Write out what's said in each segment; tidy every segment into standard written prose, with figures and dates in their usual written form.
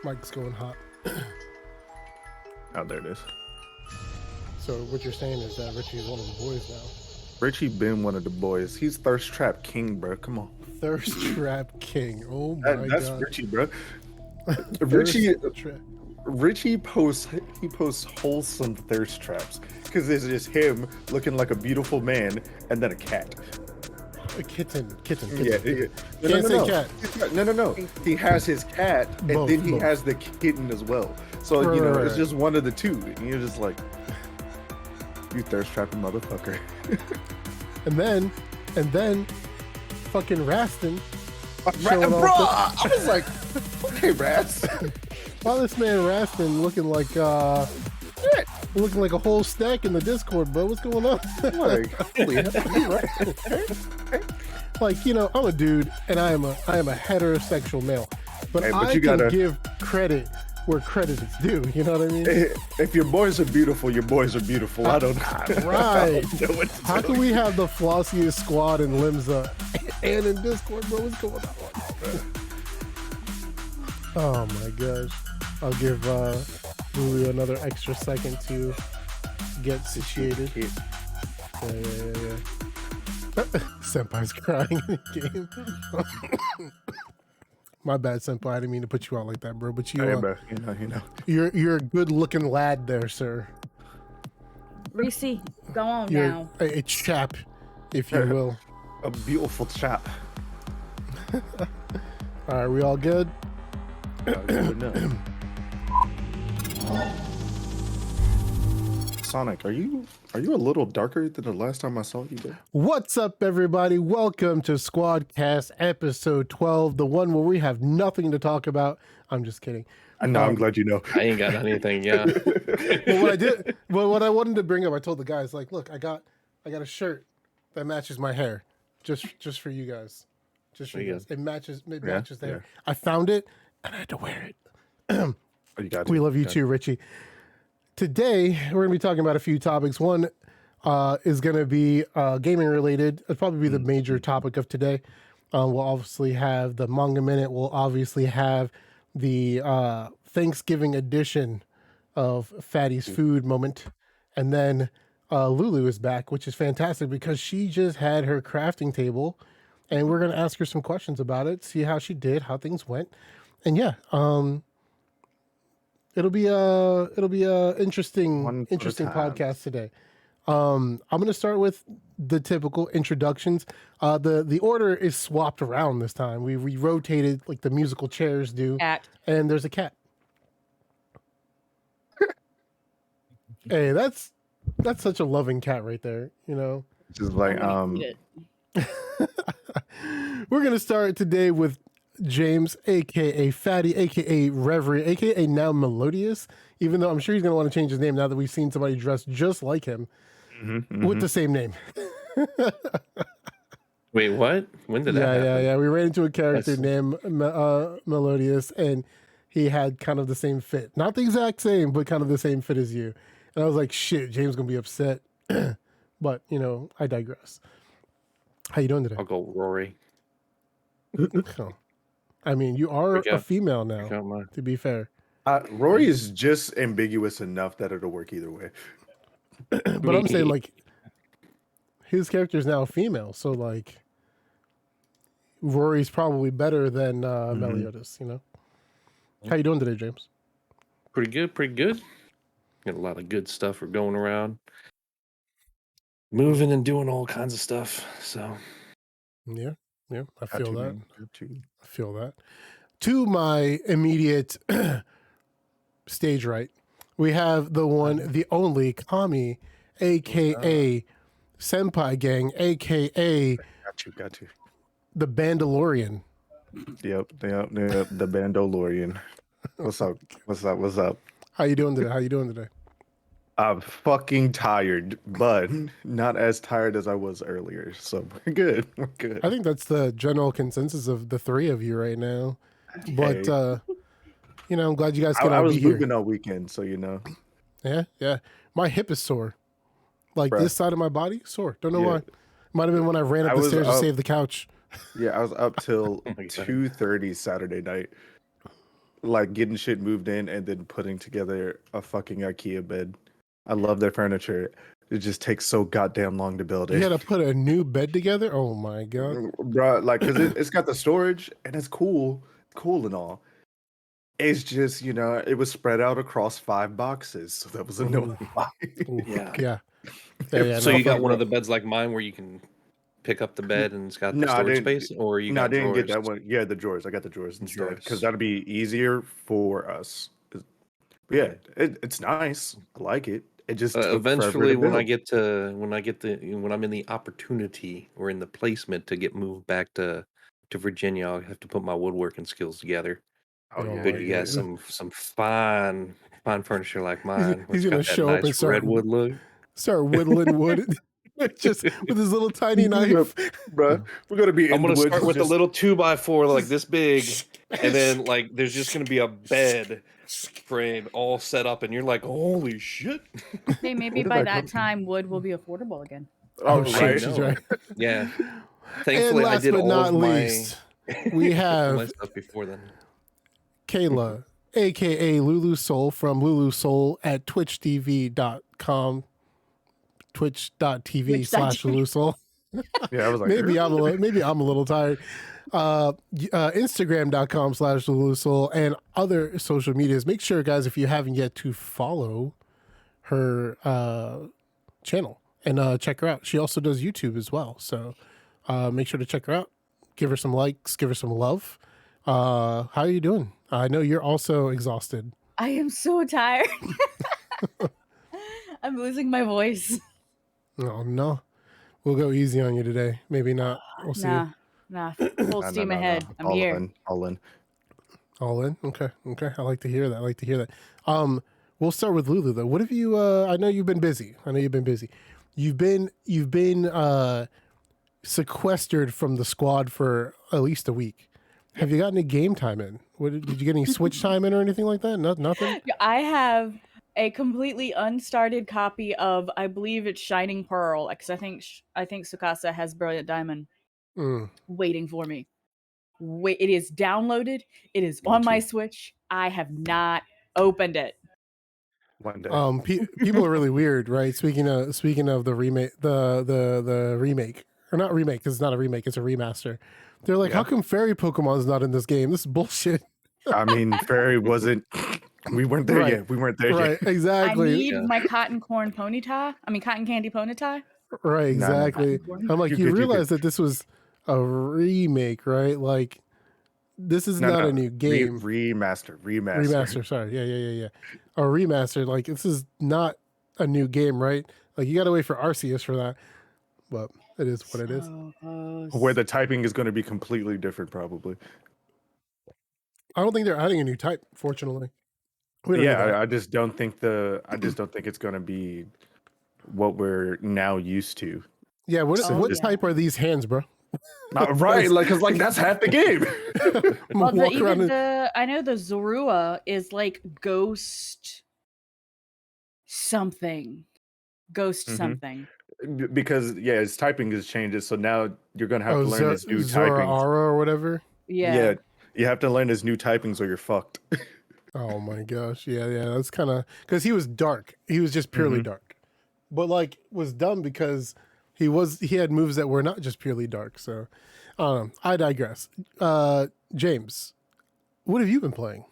Mike's going hot. Oh, there it is. So what you're saying is that Richie's one of the boys now. Richie been one of the boys. He's Thirst Trap King, bro. Come on. Thirst Trap King. Oh my god. That's Richie, bro. Richie posts wholesome thirst traps because it's just him looking like a beautiful man and then a cat. A kitten. Yeah. Can't say cat. No. He has his cat and Both. he has the kitten as well. So Right. it's just one of the two. And you're just like, you thirst trapping motherfucker. And then, fucking Rastin. Bro, I was like, okay, Rats. Why this man Rastin looking like a whole stack in the Discord, bro? What's going on? Like, I'm a dude and I am a heterosexual male, but I can give credit where credit is due. You know what I mean? If your boys are beautiful, your boys are beautiful. I don't know. Right. How can we have the flossiest squad in Limsa and in Discord, bro? What's going on? Oh my gosh. I'll give Lulu another extra second to get situated. Yeah. Senpai's crying in the game. My bad, Senpai. I didn't mean to put you out like that, bro. But you, bro. You're a good-looking lad there, sir. Reese, go on now. A chap, if you will. A beautiful chap. All right, we all good? Sonic, are you a little darker than the last time I saw you, bro? What's up, everybody? Welcome to SKWADcast episode 12, the one where we have nothing to talk about. I'm just kidding. I know. I'm glad you know. I ain't got anything. Yeah. What I wanted to bring up, I told the guys, like, look, I got a shirt that matches my hair, just for you guys, just for you guys. It matches the hair. I found it and I had to wear it. We love you too, Richie. Today, we're going to be talking about a few topics. One is going to be gaming related. It'll probably be the major topic of today. We'll obviously have the Manga Minute. We'll obviously have the Thanksgiving edition of Fatty's Food Moment. And then Lulu is back, which is fantastic because she just had her crafting table. And we're going to ask her some questions about it, see how she did, how things went. And yeah, it'll be a interesting podcast today. I'm going to start with the typical introductions. The order is swapped around this time. We rotated like the musical chairs do. Cat. And there's a cat. Hey, that's such a loving cat right there, Just like We're going to start today with James, aka Fatty, aka Reverie, aka now Melodious, even though I'm sure he's going to want to change his name now that we've seen somebody dressed just like him with the same name. Wait, what? When did that happen? Yeah. We ran into a character named Melodious, and he had kind of the same fit. Not the exact same, but kind of the same fit as you. And I was like, shit, James going to be upset. But, I digress. How you doing today? I'll go Rory. I mean, you are a female now, to be fair. Rory is just ambiguous enough that it'll work either way. But I'm saying, like, his character is now a female, so, like, Rory's probably better than Meliodas, How you doing today, James? Pretty good. Got a lot of good stuff for going around. Moving and doing all kinds of stuff, so. Yeah, I feel that. I feel that. To my immediate stage right, we have the one, the only Kami, aka Senpai Gang, aka Got you. the Bandalorian. Yep, the Bandalorian. What's up? How you doing today? I'm fucking tired, but not as tired as I was earlier. So we're good. I think that's the general consensus of the three of you right now. But I'm glad you guys can all be here. I was moving all weekend, so Yeah. My hip is sore. Like Bruh. this side of my body, sore. Don't know why. Might have been when I ran up the stairs to save the couch. Yeah, I was up till 2:30 Saturday night. like getting shit moved in and then putting together a fucking IKEA bed. I love their furniture. It just takes so goddamn long to build You it. got to put a new bed together? Oh my god. Bro, like, because it's got the storage and it's cool and all. It's just, it was spread out across 5 boxes, so that was annoying. Yeah. Yeah, So no, you got one of the beds like mine where you can pick up the bed and it's got the No, I storage didn't. space, or you No, I got didn't get drawers? that one. Yeah, the drawers. I got the drawers instead because Drawers. that'd be easier for us. But yeah, it's nice. I like it. It just took forever Eventually, to build. when I'm in the opportunity or in the placement to get moved back to Virginia, I'll have to put my woodworking skills together. Oh Oh yeah, But my you got god. some fine furniture like mine, where He's it's gonna got that show up and nice redwood look. start whittling wood, just with his little tiny Bruh, knife. we're gonna be I'm in the gonna woods. start with a just- little 2x4 like this big, and then like there's just gonna be a bed frame all set up, and you're like, holy shit! Hey, maybe did by I that come- time wood will be affordable again. Oh, shit, right. she's right. Yeah. And Thankfully, I last did but all not of my least, we all my have stuff before then. Kayla, aka Lulu Soul from Lulu Soul at twitchtv.com, twitch.tv/Lulu Soul. Yeah, I was like, Maybe I'm a little tired. Instagram.com/Lulu Soul and other social medias. Make sure, guys, if you haven't yet, to follow her channel and check her out. She also does YouTube as well. So make sure to check her out. Give her some likes, give her some love. How are you doing? I know you're also exhausted. I am so tired. I'm losing my voice. Oh, no. We'll go easy on you today. Maybe not. We'll see. Nah. Full steam ahead. I'm all here. in, all in. All in? Okay. I like to hear that. We'll start with Lulu though. What have you I know you've been busy. You've been sequestered from the squad for at least a week. Have you gotten any game time in? Did you get any Switch time in or anything like that? Nothing? I have a completely unstarted copy of, I believe it's Shining Pearl, because I think Tsukasa has Brilliant Diamond waiting for me. Wait, it is downloaded. It is on my Switch. I have not opened it. One day. People are really weird, right? Speaking of the remake, the remake, or not remake, because it's not a remake, it's a remaster. They're like, how come fairy Pokemon's not in this game? This is bullshit. I mean, fairy wasn't. We weren't there yet. We weren't there Right, yet. exactly. I need my cotton candy ponyta. Right, exactly. I'm like, you realize that this was a remake, right? Like, this is not a new game. Remaster. Sorry. Yeah. A remaster. Like, this is not a new game, right? Like, you got to wait for Arceus for that. But it is what it is. Where the typing is going to be completely different, probably. I don't think they're adding a new type, fortunately. I just don't think it's going to be what we're now used to. Yeah, what type are these hands, bro? Right, because that's half the game. Well, I know the Zorua is like ghost something. Because his typing has changed, so now you're gonna have to learn his new typings. or whatever. Yeah, you have to learn his new typings or you're fucked. Oh my gosh, yeah, that's kind of because he was dark. He was just purely dark, but like was dumb because he had moves that were not just purely dark. So I digress. James, what have you been playing?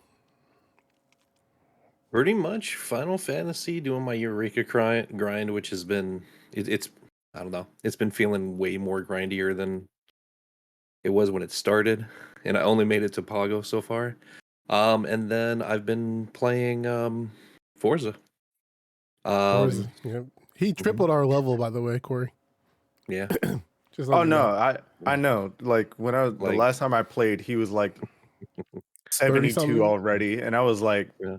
Pretty much Final Fantasy, doing my Eureka grind, which has been it's I don't know, it's been feeling way more grindier than it was when it started, and I only made it to Pago so far. And then I've been playing Forza. Forza. Yeah. He tripled our level, by the way, Corey. Yeah. Just I know. Like when the last time I played, he was like 72 already, and I was like, all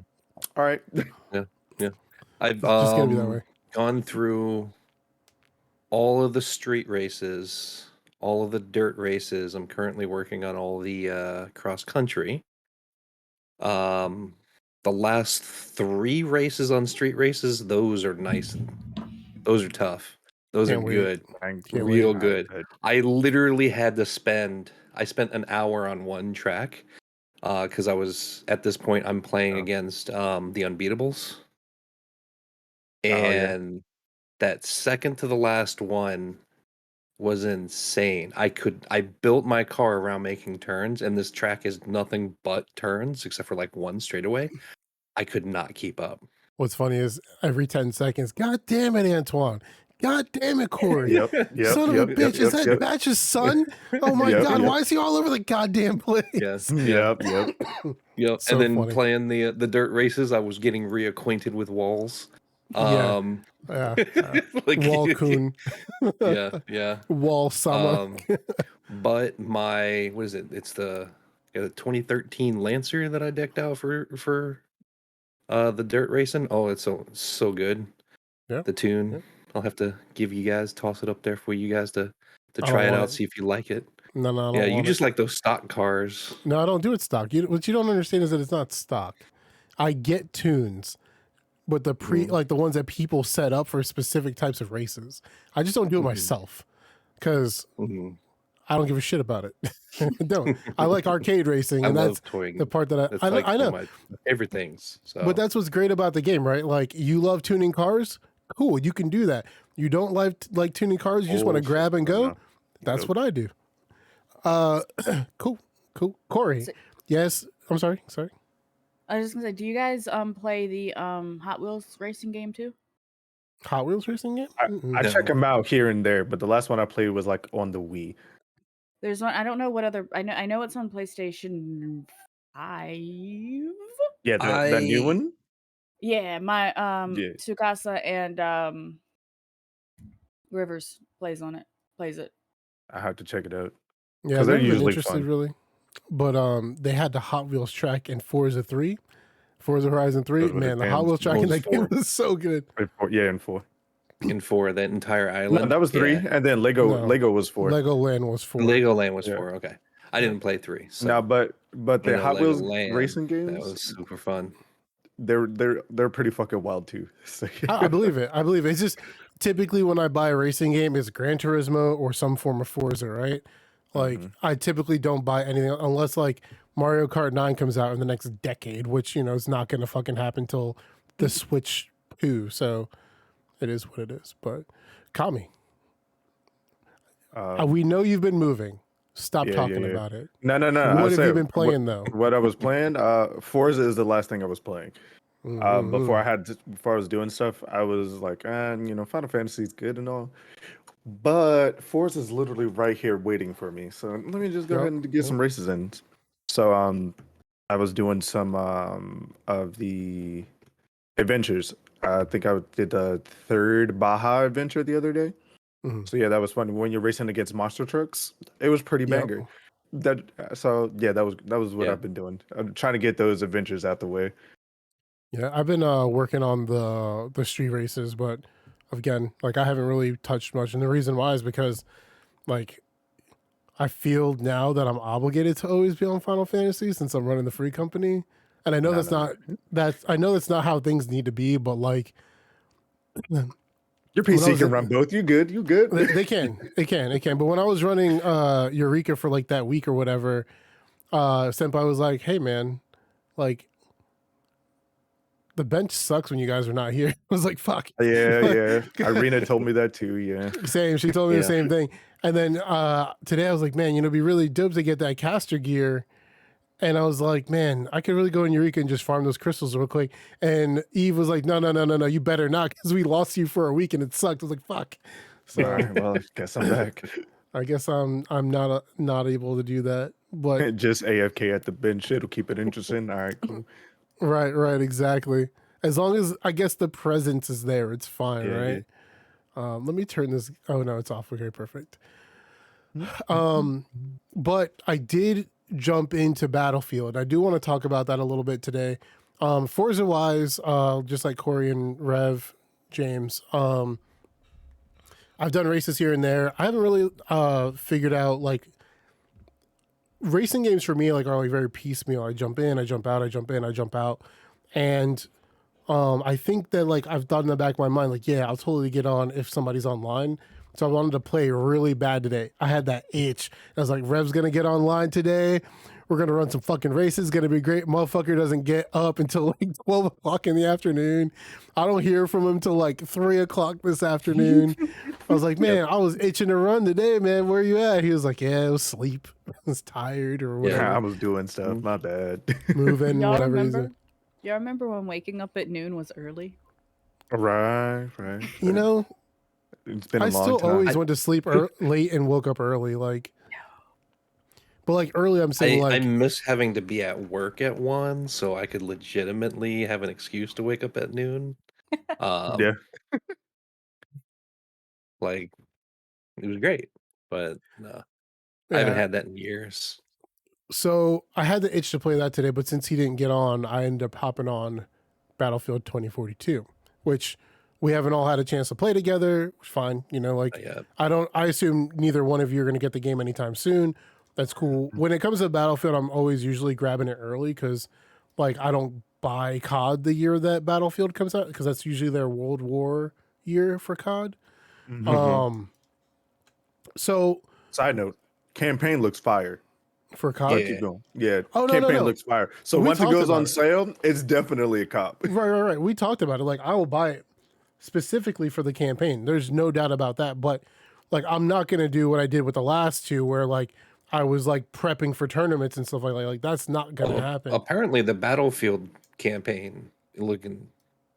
right. Yeah. I've just gonna be that way. Gone through all of the street races, all of the dirt races. I'm currently working on all the cross country. The last 3 races on street races, those are nice. Those are tough. Those are good. Real good. I literally had to spend an hour on one track because I was at this point I'm playing against the Unbeatables, and that second to the last one was insane. I built my car around making turns, and this track is nothing but turns except for like one straightaway. I could not keep up. What's funny is every 10 seconds, God damn it, Antoine. God damn it, Corey. Yep. Son of a bitch. Is that Batch's son? Oh my God. Why is he all over the goddamn place? Yes. Yep. So and then funny. Playing the dirt races, I was getting reacquainted with walls. Yeah. Like, Wall coon. yeah. Wall summer. But my, what is it? It's the 2013 Lancer that I decked out for the dirt racing. Oh, it's so good. Yeah. The tune. Yeah. I'll have to give you guys, toss it up there for you guys to try it out, see if you like it. No, yeah, you just like those stock cars. No, I don't do it stock. What you don't understand is that it's not stock. I get tunes, but the like the ones that people set up for specific types of races. I just don't do it myself because I don't give a shit about it. I don't. I like arcade racing, and that's the part that I know. My favorite things. So. But that's what's great about the game, right? Like, you love tuning cars. Cool, you can do that. You don't like tuning cars. You just want to grab and go. That's what I do. Cool. Corey, yes. I'm sorry. I was just gonna say, do you guys play the Hot Wheels racing game too? Hot Wheels racing game? I check them out here and there, but the last one I played was like on the Wii. There's one. I don't know what other. I know it's on PlayStation 5. Yeah, the new one. Yeah, my Tsukasa and Rivers plays it. I have to check it out. Yeah, I've never been interested really. But they had the Hot Wheels track in Forza Horizon 3. Man, the Hot Wheels track in that game was so good. Yeah, in 4. In 4, that entire island. No, that was 3, and then Lego was 4. Legoland was 4. Legoland was 4. Okay, I didn't play 3. So. No, but the Hot Wheels racing games, that was super fun. They're pretty fucking wild too. So, I believe it. It's just typically when I buy a racing game, it's Gran Turismo or some form of Forza, right? Like I typically don't buy anything unless like Mario Kart 9 comes out in the next decade, which is not going to fucking happen till the Switch 2. So it is what it is. But Kami, we know you've been moving. Stop talking about it. No. What have you been playing though? What I was playing, Forza is the last thing I was playing. Before I was doing stuff, I was like, Final Fantasy is good and all, but Forza is literally right here waiting for me. So let me just go ahead and get some races in. So I was doing some of the adventures. I think I did the 3rd Baja adventure the other day. So yeah, that was fun. When you're racing against monster trucks, it was pretty banger. That was what I've been doing. I'm trying to get those adventures out the way. Yeah, I've been working on the street races, but again, like I haven't really touched much, and the reason why is because like I feel now that I'm obligated to always be on Final Fantasy since I'm running the free company, and I know I know that's not how things need to be, but like. Your PC can run both. You good? They can. But when I was running Eureka for like that week or whatever, Senpai was like, "Hey man, like the bench sucks when you guys are not here." I was like, "Fuck." Yeah. Irina told me that too. Yeah. Same. She told me the same thing. And then today I was like, "Man, it'd be really dope to get that caster gear." And I was like, man, I could really go in Eureka and just farm those crystals real quick. And Eve was like, no, you better not, because we lost you for a week and it sucked. I was like, fuck. So, all right, well, I guess I'm back. I guess I'm not able to do that. But just AFK at the bench, it'll keep it interesting. All right, cool. Right, exactly. As long as I guess the presence is there, it's fine, right? Yeah. Let me turn this. Oh no, it's off. Okay, perfect. But I did jump into Battlefield. I do want to talk about that a little bit today. Forza wise, just like Corey and Rev, James, I've done races here and there. I haven't really figured out like racing games for me like are like very piecemeal. I jump in, I jump out, I jump in, I jump out. And I think that like I've thought in the back of my mind, like, yeah, I'll totally get on if somebody's online. So I wanted to play really bad today. I had that itch. I was like, Rev's going to get online today. We're gonna run some fucking races. It's gonna be great. Motherfucker doesn't get up until like 12 o'clock in the afternoon. I don't hear from him till like 3 o'clock this afternoon. I was like, man, I was itching to run today, man. Where you at? He was like, yeah, it was sleep. I was tired or whatever. Yeah, I was doing stuff. My bad. Moving, Y'all whatever. remember? Y'all remember when waking up at noon was early? Right. You know, It's been a I long still time. always went to sleep late and woke up early. Like, but like early, I'm saying I like miss having to be at work at 1, so I could legitimately have an excuse to wake up at noon. Yeah. Like it was great, but no, I yeah. haven't had that in years. So I had the itch to play that today, but since he didn't get on, I ended up hopping on Battlefield 2042, which we haven't all had a chance to play together. Fine, you know, like I assume neither one of you are going to get the game anytime soon. That's cool. When it comes to Battlefield, I'm always usually grabbing it early because, like, I don't buy COD the year that Battlefield comes out because that's usually their World War year for COD. So Side note, campaign looks fire. for COD, Keep going. Yeah, Oh, no, campaign no. looks fire. So We once it talked goes about on it. sale, it's definitely a cop. Right. We talked about it. Like, I will buy it specifically for the campaign. There's no doubt about that. But like, I'm not gonna do what I did with the last two, where like I was like prepping for tournaments and stuff like that. Like, that's not gonna happen. Apparently, the Battlefield campaign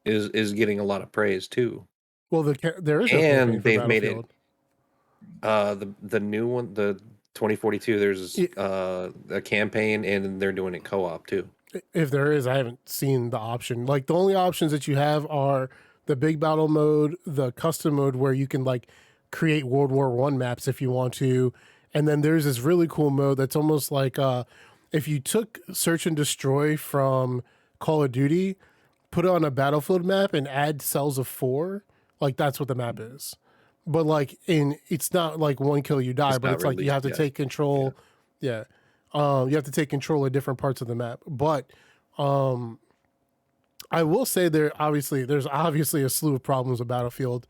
is getting a lot of praise too. Well, there is no campaign And for they've made Battlefield. it the new one, the 2042. There's Yeah. a campaign, and they're doing it co-op too. If there is, I haven't seen the option. Like, the only options that you have are the big battle mode, the custom mode where you can like create World War One maps if you want to, and then there's this really cool mode that's almost like if you took search and destroy from Call of Duty, put it on a Battlefield map and add cells of 4, like that's what the map is. But like it's not like one kill you die, It's but not it's like you released have to yet. take control. Yeah. You have to take control of different parts of the map. But I will say there's obviously a slew of problems with Battlefield.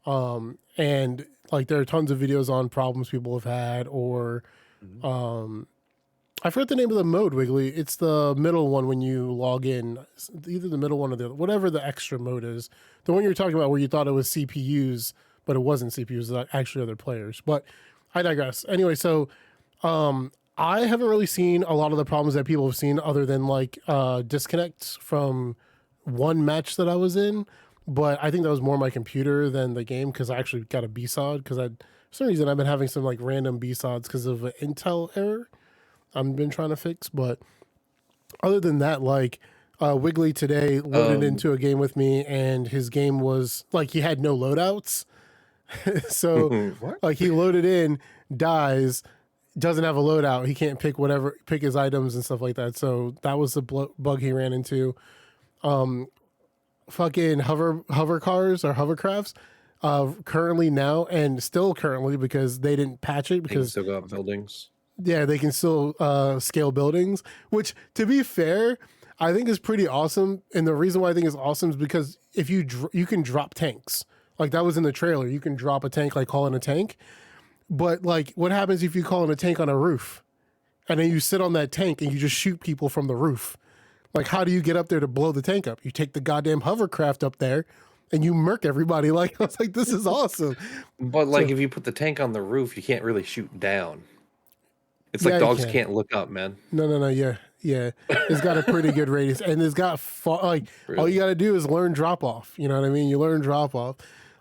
And like there are tons of videos on problems people have had, or I forget the name of the mode, Wiggly. It's the middle one when you log in. It's either the middle one or the other, whatever the extra mode is. The one you're talking about where you thought it was CPUs, but it wasn't CPUs, it was actually other players. But I digress. Anyway, so I haven't really seen a lot of the problems that people have seen other than like disconnects from one match that I was in. But I think that was more my computer than the game because I actually got a BSOD because for some reason I've been having some like random BSODs because of an Intel error I've been trying to fix. But other than that, like Wiggly today loaded into a game with me and his game was like he had no loadouts. So like he loaded in, dies, doesn't have a loadout. He can't pick his items and stuff like that. So that was the bug he ran into. Fucking hover cars or hovercrafts currently now and still currently because they didn't patch it because still got buildings. Yeah, they can still scale buildings, which to be fair, I think is pretty awesome. And the reason why I think it's awesome is because if you can drop tanks. Like that was in the trailer. You can drop a tank, like call in a tank. But like what happens if you call in a tank on a roof? And then you sit on that tank and you just shoot people from the roof. Like, how do you get up there to blow the tank up? You take the goddamn hovercraft up there and you murk everybody. Like, I was like, this is awesome. But like, if you put the tank on the roof, you can't really shoot down. It's like dogs can't look up, man. No. Yeah. It's got a pretty good radius, and it's got all you got to do is learn drop off. You know what I mean? You learn drop off.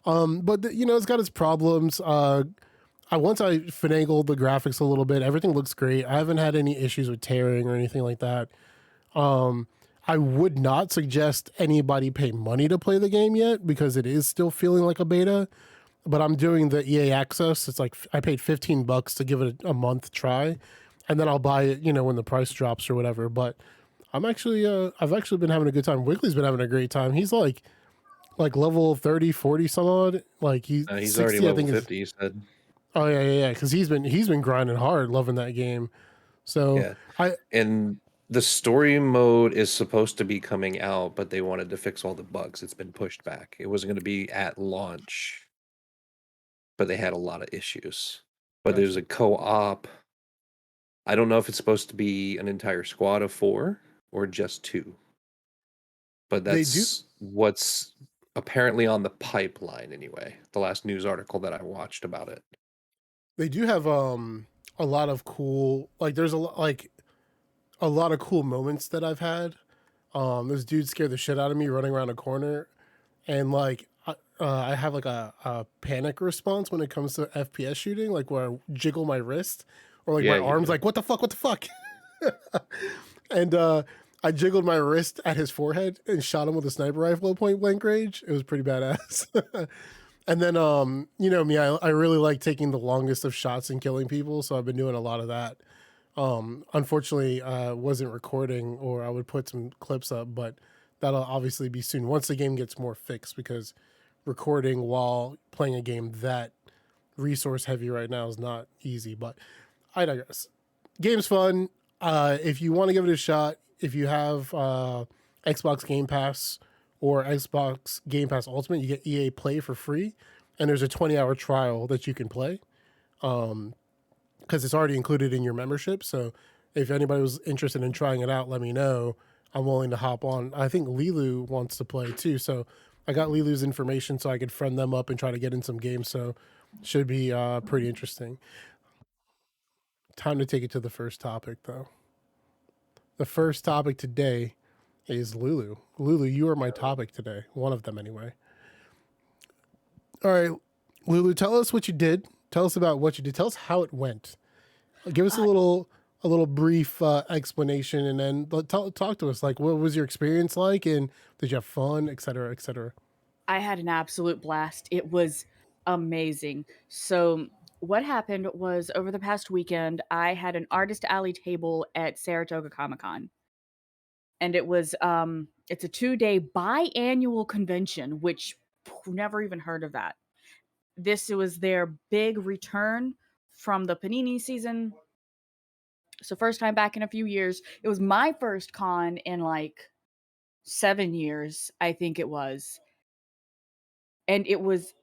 But it's got its problems. Once I finagled the graphics a little bit, everything looks great. I haven't had any issues with tearing or anything like that. I would not suggest anybody pay money to play the game yet because it is still feeling like a beta. But I'm doing the EA access. It's like I paid $15 to give it a month try, and then I'll buy it, when the price drops or whatever. But I've actually been having a good time. Wiggly's been having a great time. He's like level 30, 40 some odd. Like he's 60, already level I think 50. He said. Oh yeah. Because he's been grinding hard, loving that game. So and the story mode is supposed to be coming out, but they wanted to fix all the bugs. It's been pushed back. It wasn't going to be at launch, but they had a lot of issues. But there's a co-op I don't know if it's supposed to be an entire squad of 4 or just 2. But that's what's apparently on the pipeline anyway. The last news article that I watched about it. They do have a lot of cool, like there's a lot of cool moments that I've had. This dude scared the shit out of me running around a corner, and like I have like a panic response when it comes to FPS shooting, like where I jiggle my wrist or like my arms, like what the fuck, and I jiggled my wrist at his forehead and shot him with a sniper rifle at point blank range. It was pretty badass. And then you know me, I really like taking the longest of shots and killing people, so I've been doing a lot of that. Unfortunately, wasn't recording, or I would put some clips up, but that'll obviously be soon once the game gets more fixed, because recording while playing a game that resource heavy right now is not easy. But I digress. Game's fun. If you want to give it a shot, if you have Xbox Game Pass or Xbox Game Pass Ultimate, you get EA Play for free, and there's a 20-hour trial that you can play. Because it's already included in your membership. So if anybody was interested in trying it out, let me know. I'm willing to hop on. I think Lilu wants to play too. So I got Lilu's information so I could friend them up and try to get in some games. So should be pretty interesting. Time to take it to the first topic, though. The first topic today is Lulu. Lulu, you are my topic today. One of them, anyway. All right, Lulu, tell us what you did. Tell us about what you did. Tell us how it went. Give us a little brief explanation, and then talk to us. Like, what was your experience like, and did you have fun, et cetera, et cetera? I had an absolute blast. It was amazing. So what happened was, over the past weekend, I had an Artist Alley table at Saratoga Comic-Con. And it was it's a 2-day biannual convention, which never even heard of that. This was their big return from the Panini season. So first time back in a few years. It was my first con in like 7 years, I think it was. And it was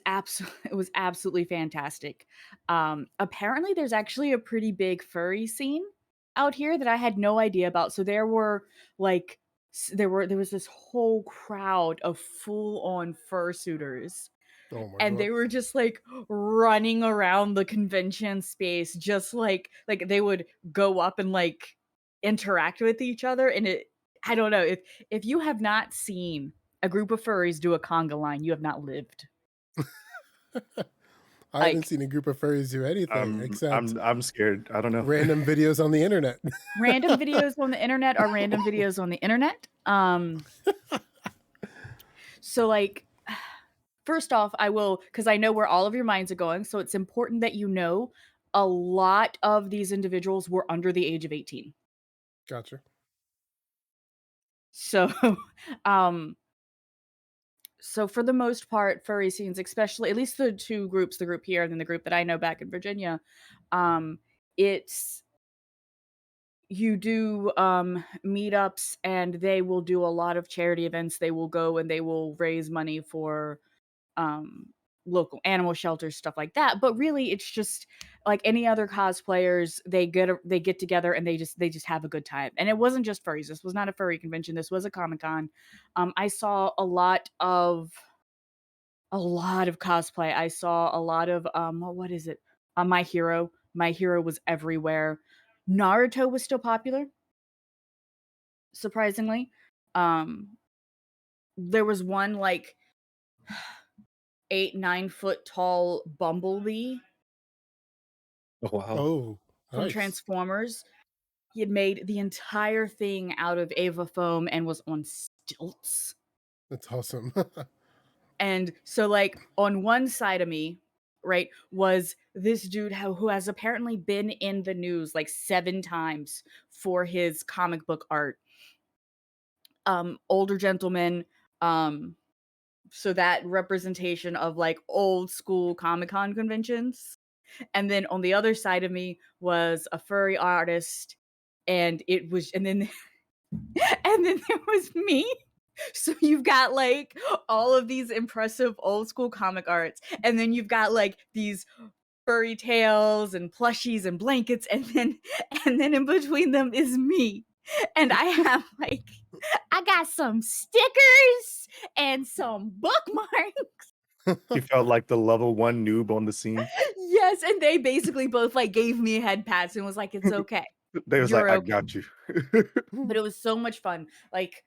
absolutely fantastic. Apparently there's actually a pretty big furry scene out here that I had no idea about. So there were like there was this whole crowd of full-on fursuiters. Oh my And God. they were just like running around the convention space, just like they would go up and like interact with each other. And I don't know, if you have not seen a group of furries do a conga line, you have not lived. I haven't seen a group of furries do anything except I'm scared. I don't know. Random videos on the internet. Random videos on the internet are random videos on the internet. So like, first off, I will, because I know where all of your minds are going, so it's important that you know a lot of these individuals were under the age of 18. Gotcha. So, so for the most part, furry scenes, especially at least the two groups, the group here and then the group that I know back in Virginia, it's you do meetups, and they will do a lot of charity events. They will go and they will raise money for local animal shelters, stuff like that. But really, it's just like any other cosplayers. They get together and they just have a good time. And it wasn't just furries. This was not a furry convention. This was a Comic-Con. I saw a lot of cosplay. I saw a lot of what is it? My Hero. My Hero was everywhere. Naruto was still popular, surprisingly. There was one like 8-9 foot tall Bumblebee Oh wow. Oh, from nice. Transformers. He had made the entire thing out of Ava foam and was on stilts. That's awesome. And so, like, on one side of me, right, was this dude who has apparently been in the news like 7 times for his comic book art. Older gentleman, so that representation of like old school Comic-Con conventions. And then on the other side of me was a furry artist, and then there was me. So you've got like all of these impressive old school comic arts, and then you've got like these furry tails and plushies and blankets, and then in between them is me. And I have like, I got some stickers and some bookmarks. He felt like the level 1 noob on the scene. Yes, and they basically both like gave me head pats and was like, it's okay. They was You're like, I okay. got you. But it was so much fun. Like,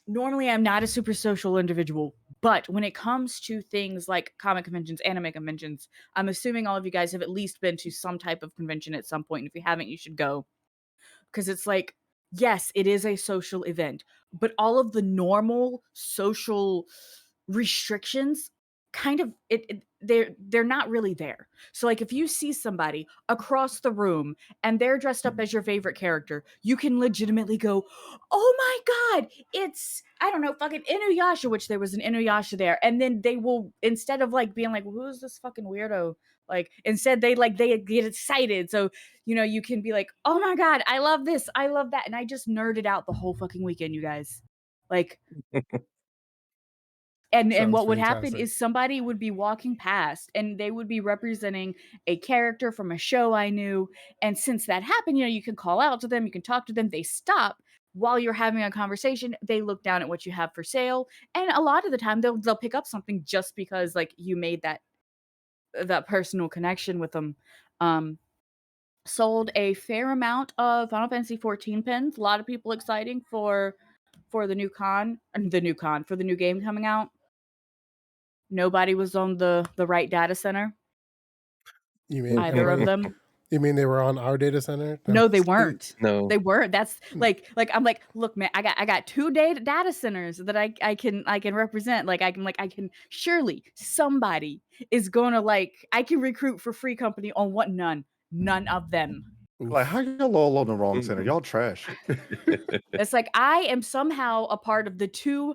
normally I'm not a super social individual, but when it comes to things like comic conventions, anime conventions, I'm assuming all of you guys have at least been to some type of convention at some point. And if you haven't, you should go. Because it's like, yes, it is a social event, but all of the normal social restrictions kind of they're not really there. So like if you see somebody across the room and they're dressed up as your favorite character, you can legitimately go, oh my god, it's, I don't know, fucking Inuyasha, which there was an Inuyasha there, and then they will, instead of like being like, well, who's this fucking weirdo, like instead they get excited. So you can be like, oh my god, I love this, I love that. And I just nerded out the whole fucking weekend, you guys. Like, and what would happen is somebody would be walking past and they would be representing a character from a show I knew. And since that happened, you can call out to them, you can talk to them, they stop while you're having a conversation, they look down at what you have for sale. And a lot of the time they'll pick up something just because like you made that personal connection with them. Sold a fair amount of Final Fantasy 14 pins. A lot of people exciting for the new for the new game coming out. Nobody was on the right data center. You mean either of them? You mean they were on our data center? No, they weren't. No, they weren't. That's like I'm like, look, man, I got 2 data centers that I can represent. Like I can surely somebody is gonna I can recruit for free company on what? None of them. Like, how y'all all on the wrong center? Y'all trash. It's like I am somehow a part of the 2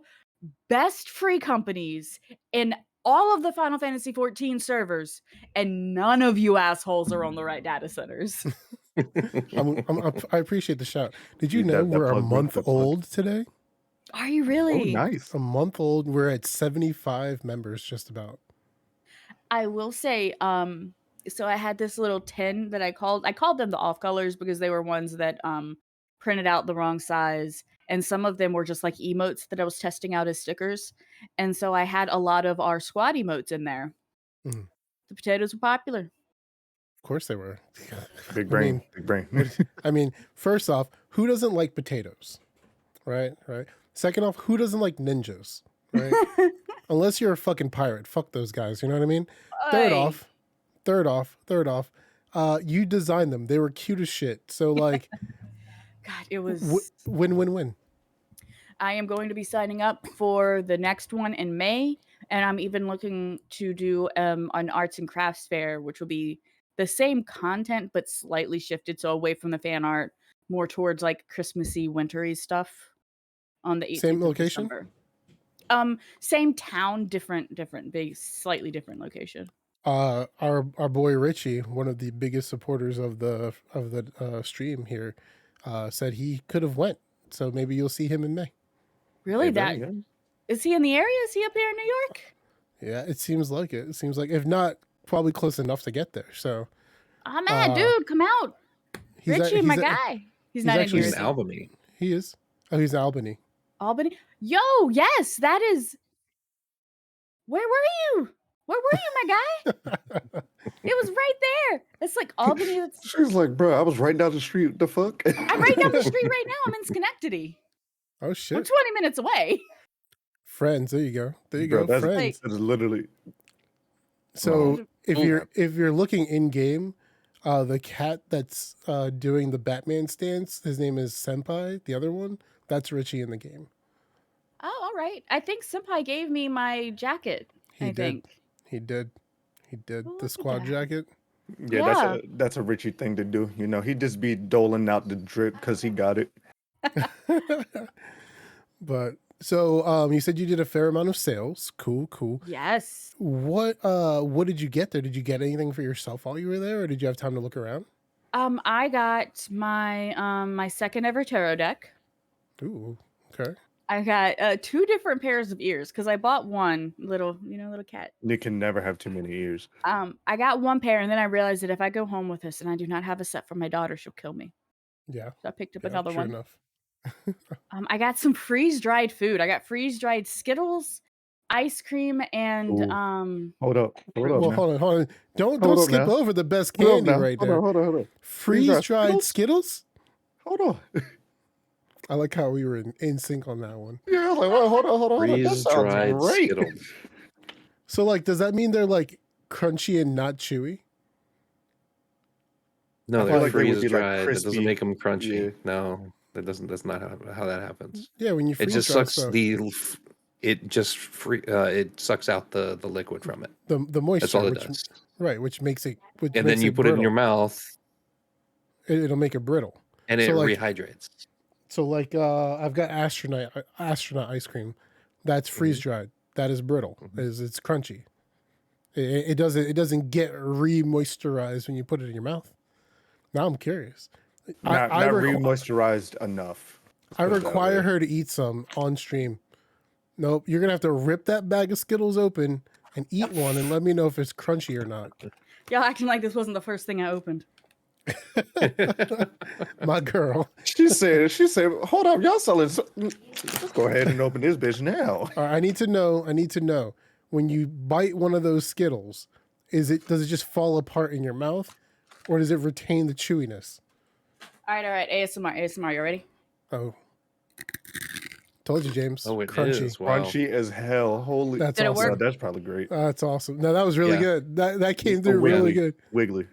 best free companies in all of the Final Fantasy 14 servers, and none of you assholes are on the right data centers. I appreciate the shout. Did you know we're a month old today? Are you really? Oh, nice. A month old. We're at 75 members, just about. I will say, so I had this little tin that I called them the off colors because they were ones that printed out the wrong size, and some of them were just like emotes that I was testing out as stickers. And so I had a lot of our squad emotes in there. Mm. The potatoes were popular. Of course they were. Big brain. Big brain. I mean, first off, who doesn't like potatoes? Right? Second off, who doesn't like ninjas? Right? Unless you're a fucking pirate. Fuck those guys. You know what I mean? Third off, you designed them. They were cute as shit. So like, God, it was win. I am going to be signing up for the next one in May, and I'm even looking to do an arts and crafts fair, which will be the same content but slightly shifted, so away from the fan art, more towards like Christmassy, wintry stuff. On the 18th same location. Same town, different, big, slightly different location. Our boy Richie, one of the biggest supporters of the stream here, said he could have went. So maybe you'll see him in May. Really? Is he in the area? Is he up here in New York? Yeah, it seems like it. It seems like, if not, probably close enough to get there. So, man, dude, come out, Richie, my guy. He's not in here. He's in Albany. He is. Oh, he's in Albany. Albany. Yo, yes, that is. Where were you? Where were you, my guy? It was right there. It's like Albany. She's like, bro, I was right down the street. The fuck? I'm right down the street right now. I'm in Schenectady. Oh shit! I'm 20 minutes away. Friends, there you go. There you go. That's friends. That's literally. So if you're looking in game, the cat that's doing the Batman stance, his name is Senpai. The other one, that's Richie in the game. Oh, all right. I think Senpai gave me my jacket. He did. The squad jacket. Yeah, that's a Richie thing to do. He'd just be doling out the drip because he got it. But so you said you did a fair amount of sales. Cool. Yes. What did you get there? Did you get anything for yourself while you were there, or did you have time to look around? I got my my second ever tarot deck. Ooh, okay. I got 2 different pairs of ears because I bought one little cat. You can never have too many ears. I got one pair, and then I realized that if I go home with this and I do not have a set for my daughter, she'll kill me. Yeah. So I picked up another true one. Enough. I got some freeze-dried food. I got freeze-dried Skittles, ice cream, and Ooh. Hold up. Well, Now. hold on. Don't skip now. over the best candy right there. Hold on. Freeze-dried Skittles? Hold on. I like how we were in sync on that one. Yeah, I was like, well, hold on. That sounds Freeze-dried great. Skittles. So, like, does that mean they're like crunchy and not chewy? No, I they're feel like they would be, like, freeze-dried. That doesn't crispy. make them crunchy. Yeah. No, that's not how that happens. Yeah, when you It freeze just dry sucks stuff, it sucks out the liquid from it. the moisture, That's all it does. right, which makes it And then you put it in your mouth, It'll make it brittle. and So, it like, rehydrates. So, like, I've got astronaut ice cream. That's freeze dried. That is brittle. It's crunchy. It doesn't get re-moisturized when you put it in your mouth. Now I'm curious. Not re-moisturized enough. I require her to eat some on stream. Nope, you're gonna have to rip that bag of Skittles open and eat one, and let me know if it's crunchy or not. Y'all acting like this wasn't the first thing I opened. My girl. She said, hold up, y'all selling. Let's go ahead and open this bitch now. All right, I need to know when you bite one of those Skittles, does it just fall apart in your mouth, or does it retain the chewiness? All right. ASMR. You ready? Oh, told you, James. Oh, it Crunchy. is. Wow. Crunchy as hell. Holy. That's Did it awesome. work? That's probably great. That's awesome. No, that was really Yeah. good. That came through really good. Wiggly.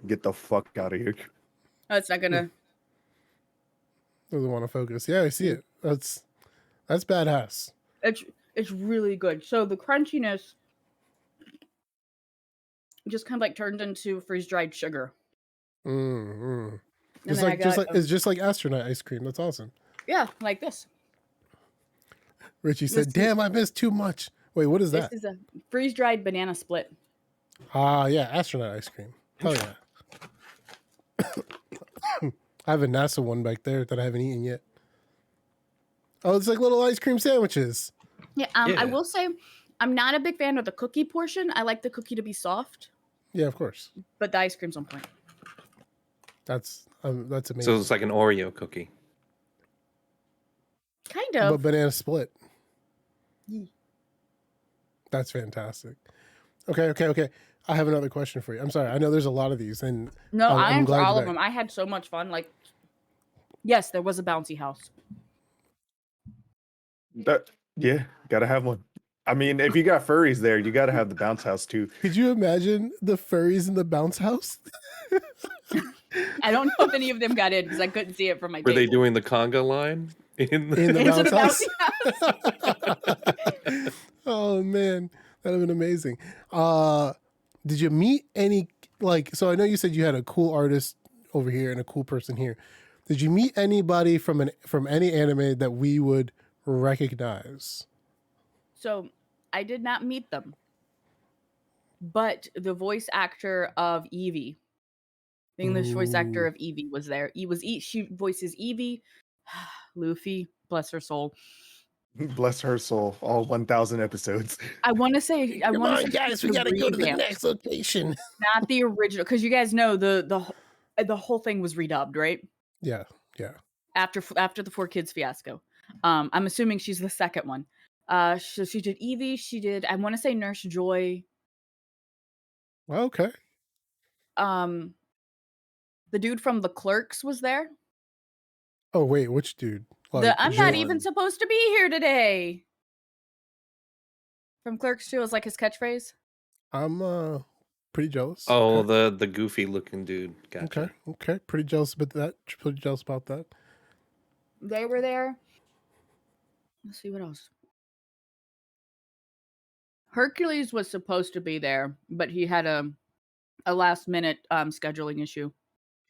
Get the fuck out of here. Oh, it's not gonna. Doesn't want to focus. Yeah, I see it. That's badass. It's really good. So the crunchiness just kind of like turned into freeze-dried sugar. Mm-hmm. And It's then it's just like astronaut ice cream. That's awesome. yeah, like this. Richie said, "Damn, I missed too much." Wait, what is that? This is a freeze-dried banana split. Yeah, astronaut ice cream. Hell yeah. I have a NASA one back there that I haven't eaten yet. Oh, it's like little ice cream sandwiches. Yeah, I will say I'm not a big fan of the cookie portion. I like the cookie to be soft, Yeah, of course. but the ice cream's on point. That's amazing. So it's like an Oreo cookie. Kind But of. banana split. Yeah. That's fantastic. Okay. I have another question for you. I'm sorry. I know there's a lot of these, and No, I I'm answered glad all you're of them. I had so much fun. Like, yes, there was a bouncy house. Yeah, gotta have one. I mean, if you got furries there, you gotta have the bounce house too. Could you imagine the furries in the bounce house? I don't know if any of them got in because I couldn't see it from my Were they table. doing the conga line in the, In the Into bounce the house? Oh man, that'd have been amazing. Did you meet any, like, so I know you said you had a cool artist over here and a cool person here. Did you meet anybody from any anime that we would recognize? So I did not meet them, but the voice actor of Eevee, the English voice actor of Eevee, was there. She voices Eevee, Luffy, bless her soul. Bless her soul. All 1,000 episodes. Come on, guys, we gotta go to the next location. Not the original, because you guys know the whole thing was redubbed, right? Yeah. After the 4Kids fiasco. I'm assuming she's the second one. So she did Eevee. She did, I want to say, Nurse Joy. Okay. The dude from The Clerks was there. Oh wait, which dude? Like, I'm not even supposed to be here today. From Clerks 2 was like his catchphrase. I'm pretty jealous. Oh, okay. the goofy looking dude. Gotcha. Okay. Pretty jealous about that. Pretty jealous about that. They were there. Let's see what else. Hercules was supposed to be there, but he had a last minute scheduling issue.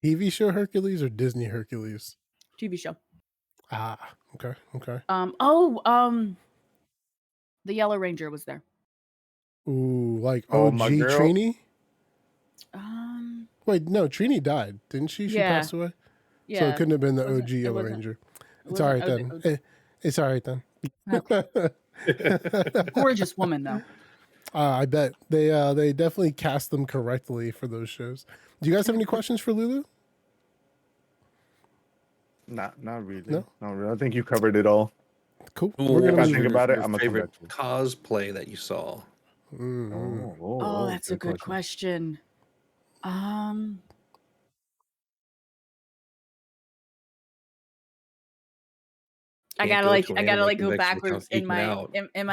TV show Hercules or Disney Hercules? TV show. Okay. The Yellow Ranger was there. Ooh, like Oh, OG my girl. Trini? Um, Wait, no, Trini died, didn't she? She Yeah. passed away? yeah. So it couldn't have been the Wasn't- OG it Yellow wasn't- Ranger. It's wasn't all right OG. then. It's all right then. Okay. Gorgeous woman though. I bet they definitely cast them correctly for those shows. Do you guys have any questions for Lulu? Not really. No? Not really. I think you covered it all. Cool. We're We're gonna gonna think about it. Your I'm gonna come favorite back to it. cosplay that you saw. Oh, that's a good question. I gotta go backwards in my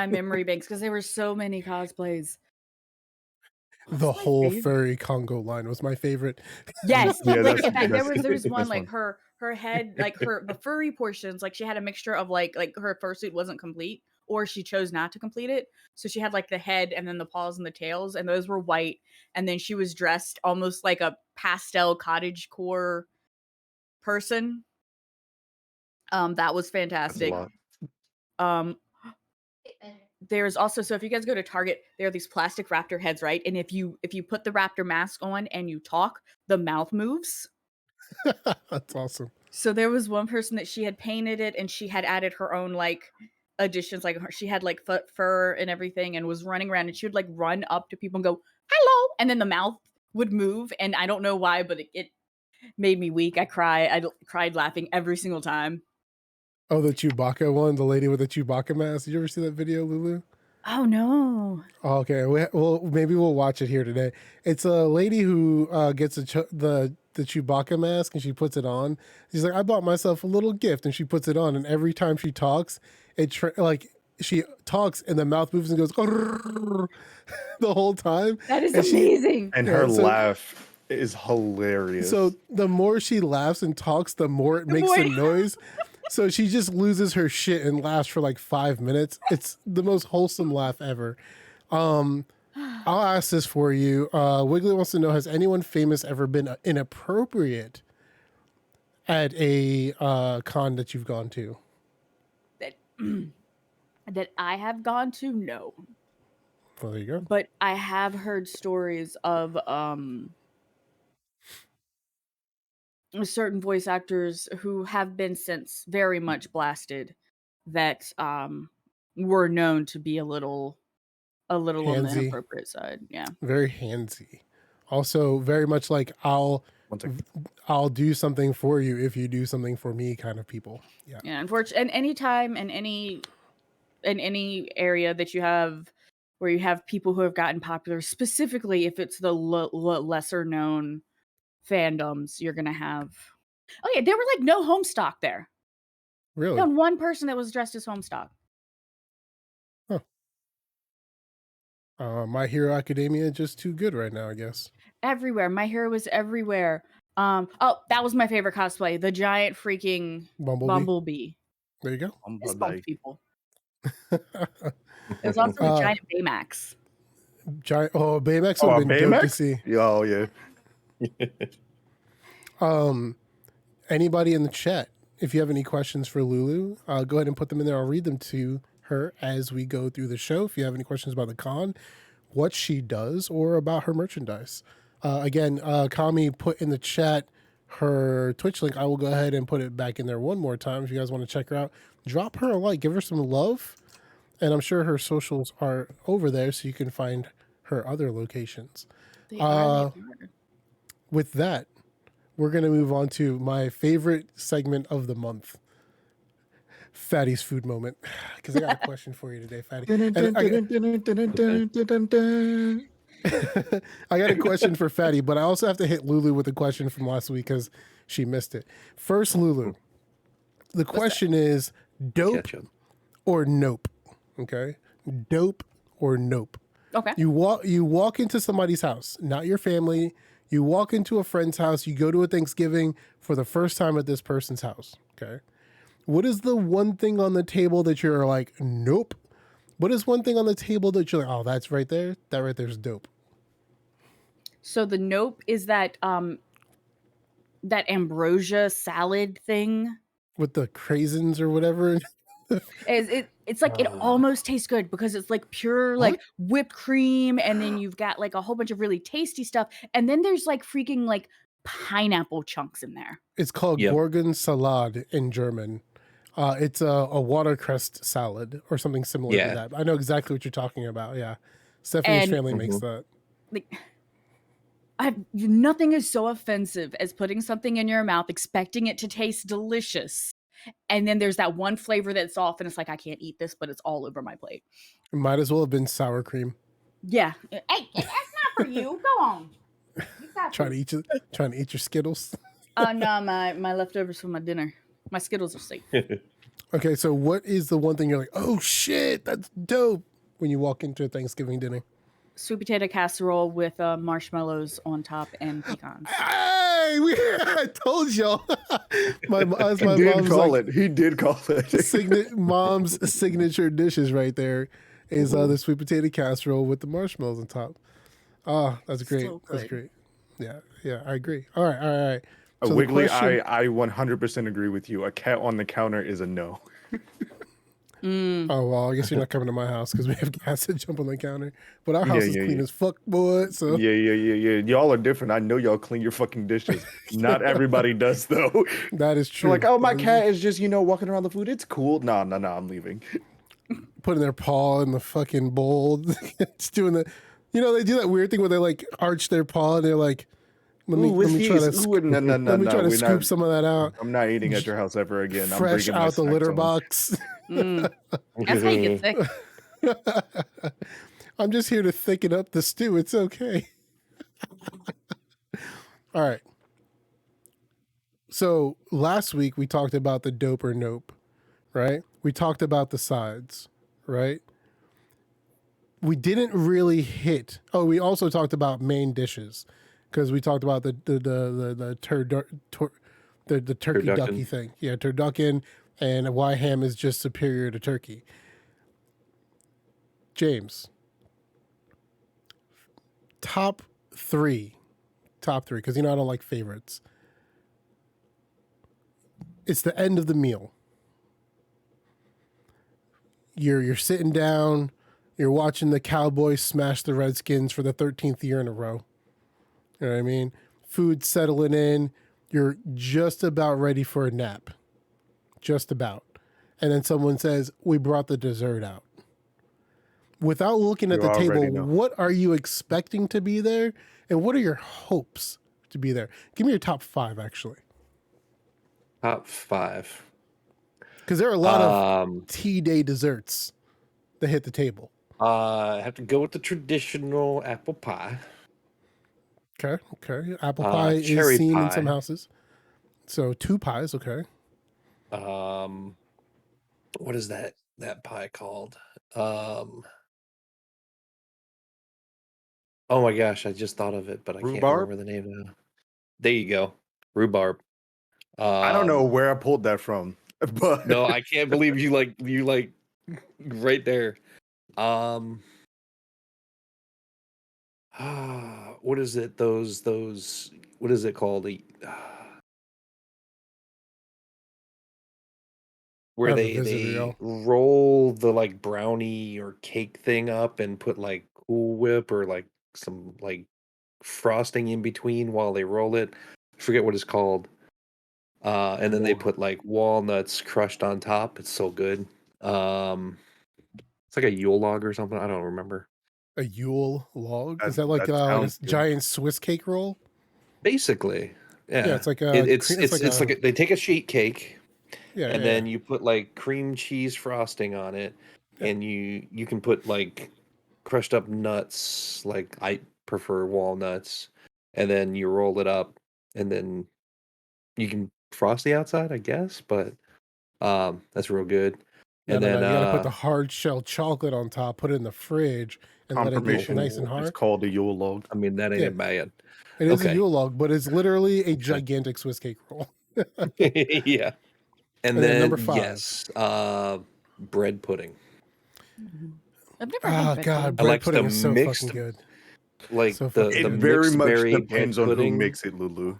memory banks because there were so many cosplays. The whole furry Congo line was my favorite. Yes, Yeah, like that's there was one that's like her head, like the furry portions, like she had a mixture of like her fursuit wasn't complete, or she chose not to complete it. So she had like the head and then the paws and the tails, and those were white. And then she was dressed almost like a pastel cottagecore person. That was fantastic. There's also, so if you guys go to Target, there are these plastic raptor heads, right? And if you put the raptor mask on and you talk, the mouth moves. That's awesome. So there was one person that she had painted it, and she had added her own like additions, like she had like fur and everything, and was running around, and she would like run up to people and go hello, and then the mouth would move, and I don't know why, but it made me weak. I cried laughing every single time. Oh, the Chewbacca one, the lady with the Chewbacca mask. Did you ever see that video, Lulu? Oh no. Oh, okay, well, maybe we'll watch it here today. It's a lady who gets the Chewbacca mask and she puts it on. She's like, I bought myself a little gift, and she puts it on, and every time she talks, she talks and the mouth moves and goes the whole time. That is amazing. Her laugh is hilarious. So the more she laughs and talks, the more it makes the noise. So she just loses her shit and laughs for like 5 minutes. It's the most wholesome laugh ever. I'll ask this for you. Wiggly wants to know, has anyone famous ever been inappropriate at a con that you've gone to? That I have gone to? No. Well, there you go. But I have heard stories of certain voice actors who have been since very much blasted that were known to be a little on the inappropriate side. Yeah. Very handsy. Also very much like I'll do something for you if you do something for me kind of people. Yeah. Yeah. Unfortunately, and anytime in any area that you have where you have people who have gotten popular, specifically if it's the lesser known fandoms, you're gonna have. Oh yeah, there were like no Homestuck there. Really? Found one person that was dressed as Homestuck. Huh. My Hero Academia just too good right now, I guess. Everywhere. My Hero was everywhere. Oh, that was my favorite cosplay. The giant freaking Bumblebee. There you go. It's bumped people. It was also the giant Baymax. Baymax would have been dope to see. Oh yeah. Anybody in the chat, if you have any questions for Lulu, go ahead and put them in there. I'll read them to her as we go through the show. If you have any questions about the con, what she does, or about her merchandise. Again, Kami put in the chat her Twitch link. I will go ahead and put it back in there one more time. If you guys want to check her out, drop her a like, give her some love. And I'm sure her socials are over there so you can find her other locations. They are. With that, we're going to move on to my favorite segment of the month, Fatty's food moment. Because I got a question for you today, Fatty. I got a question for Fatty, but I also have to hit Lulu with a question from last week because she missed it. First, Lulu, the question is dope or nope? Okay, dope or nope? Okay. You walk into somebody's house, not your family. You walk into a friend's house. You go to a Thanksgiving for the first time at this person's house. Okay. What is the one thing on the table that you're like, nope? What is one thing on the table that you're like, oh, that's right there? That right there is dope. So the nope is that that ambrosia salad thing with the craisins or whatever. It's like it almost tastes good because it's like pure like whipped cream, and then you've got like a whole bunch of really tasty stuff, and then there's like freaking like pineapple chunks in there. It's called Gorgonsalat in German. It's a watercress salad or something similar to that. I know exactly what you're talking about. Yeah, Stephanie's family makes that. Like, nothing is so offensive as putting something in your mouth, expecting it to taste delicious, and then there's that one flavor that's off, and it's like, I can't eat this, but it's all over my plate. It might as well have been sour cream. Yeah. Hey, that's not for you. Go on. Trying to eat your Skittles. No, my leftovers from my dinner. My Skittles are safe. Okay, so what is the one thing you're like, oh shit, that's dope when you walk into a Thanksgiving dinner? Sweet potato casserole with marshmallows on top and pecans. Hey, I told y'all. He did call it. Mom's signature dishes right there is the sweet potato casserole with the marshmallows on top. Oh, that's great. So that's great. Yeah, I agree. All right. So Wiggly, I 100% agree with you. A cat on the counter is a no. Oh, well, I guess you're not coming to my house because we have cats that jump on the counter. But our house is clean as fuck, boy. So Yeah. Y'all are different. I know y'all clean your fucking dishes. Not everybody does, though. That is true. They're like, oh, my cat is just, walking around the food. It's cool. No, I'm leaving. Putting their paw in the fucking bowl. It's doing the, they do that weird thing where they like arch their paw and they're like, let me try to scoop some of that out. I'm not eating at your house ever again. Fresh out the litter box. That's how you get sick. I'm just here to thicken up the stew. It's okay. All right. So last week we talked about the dope or nope, right? We talked about the sides, right? We didn't really hit. Oh, we also talked about main dishes because we talked about the turkey ducky thing. Yeah, turducken and why ham is just superior to turkey. James, top three, because I don't like favorites. It's the end of the meal. You're sitting down, you're watching the Cowboys smash the Redskins for the 13th year in a row. You know what I mean? Food settling in, you're just about ready for a nap. Just about. And then someone says, we brought the dessert out. Without looking at the table, what are you expecting to be there? And what are your hopes to be there? Give me your top five, actually. Top five. Because there are a lot of tea day desserts that hit the table. I have to go with the traditional apple pie. Okay. Apple pie is seen in some houses. So 2 pies, okay. What is that pie called? Oh my gosh, I just thought of it, but I can't remember the name now. There you go. Rhubarb. I don't know where I pulled that from, but no, I can't believe you like right there. What is it? Those what is it called? Where they roll the like brownie or cake thing up and put like Cool Whip or like some like frosting in between while they roll it. I forget what it's called. And then they put like walnuts crushed on top. It's so good. It's like a Yule log or something. I don't remember. A Yule log? Is that like a giant Swiss cake roll? Basically, yeah. Yeah, it's like they take a sheet cake, and then you put like cream cheese frosting on it, and you can put like crushed up nuts. Like I prefer walnuts, and then you roll it up, and then you can frost the outside, I guess. But that's real good. And then you gotta put the hard shell chocolate on top, put it in the fridge, and let it get nice and hard. It's called a Yule log. I mean, that ain't bad. It is a Yule log, but it's literally a gigantic Swiss cake roll. Yeah. And then number 5. Yes, bread pudding. I've never had bread pudding. Bread pudding is so fucking good. Like so the very much depends on pudding. Who makes it, Lulu.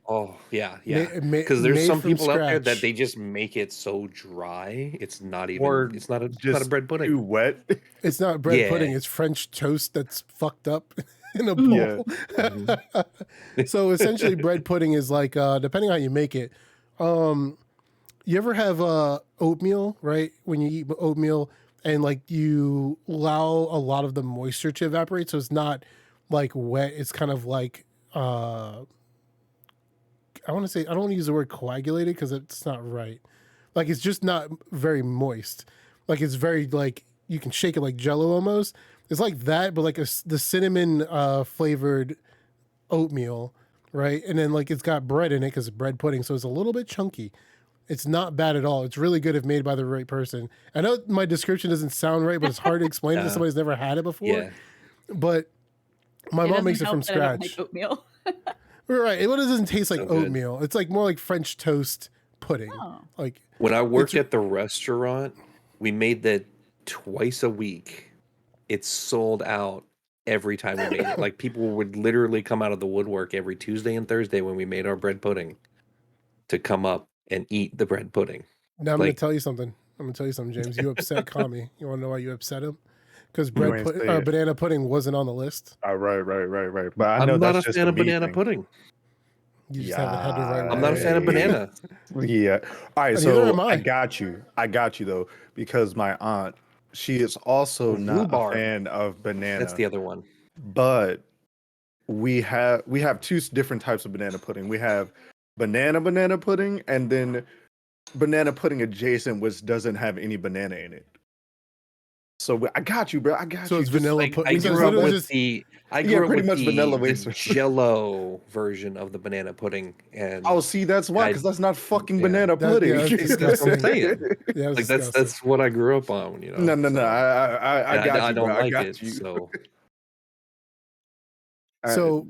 Oh yeah. Because there's some people out there that they just make it so dry. It's not even. It's not a bread pudding. Too wet. It's not bread pudding. It's French toast that's fucked up in a bowl. Yeah. So essentially, bread pudding is like depending on how you make it. you ever have oatmeal, right? When you eat oatmeal and like you allow a lot of the moisture to evaporate, so it's not like wet. It's kind of like I want to say, I don't want to use the word coagulated because it's not right. Like it's just not very moist. Like it's very like you can shake it like Jello almost. It's like that, but like the cinnamon flavored oatmeal, right? And then like it's got bread in it because it's bread pudding, so it's a little bit chunky. It's not bad at all. It's really good if made by the right person. I know my description doesn't sound right, but it's hard to explain to somebody who's never had it before. Yeah. But my mom makes it from scratch. I don't like oatmeal. Right. It doesn't taste like So good. oatmeal. It's like more like French toast pudding. Oh. Like When I worked at the restaurant, we made that twice a week. It sold out every time we made it. Like people would literally come out of the woodwork every Tuesday and Thursday when we made our bread pudding to come up and eat the bread pudding. now, I'm Like- going to tell you something. James. You upset Kami. You want to know why you upset him? Because You ain't say it. banana pudding wasn't on the list. Right. But I know I'm not that's a just fan a of me banana thing. pudding. You just haven't had the right I'm not a fan of Hey. banana. Yeah. All right. Neither So am I. I got you though, because my aunt, she is also not Rhubarb. a fan of banana. That's the other one. But we have two different types of banana pudding. We have banana pudding, and then banana pudding adjacent, which doesn't have any banana in it. So I got you, bro. I got So you. it's Just- vanilla Like, pudding. I So it's grew up literally with just- the I Yeah, grew up pretty with much vanilla the wafer. Jello version of the banana pudding, and Oh, see, that's why, I- because that's not fucking yeah. banana pudding. that's That's what I'm disgusting. saying. Yeah, Like that's what I grew up on. You know. No. so- I and got you. I don't bro. like I got it. you. So So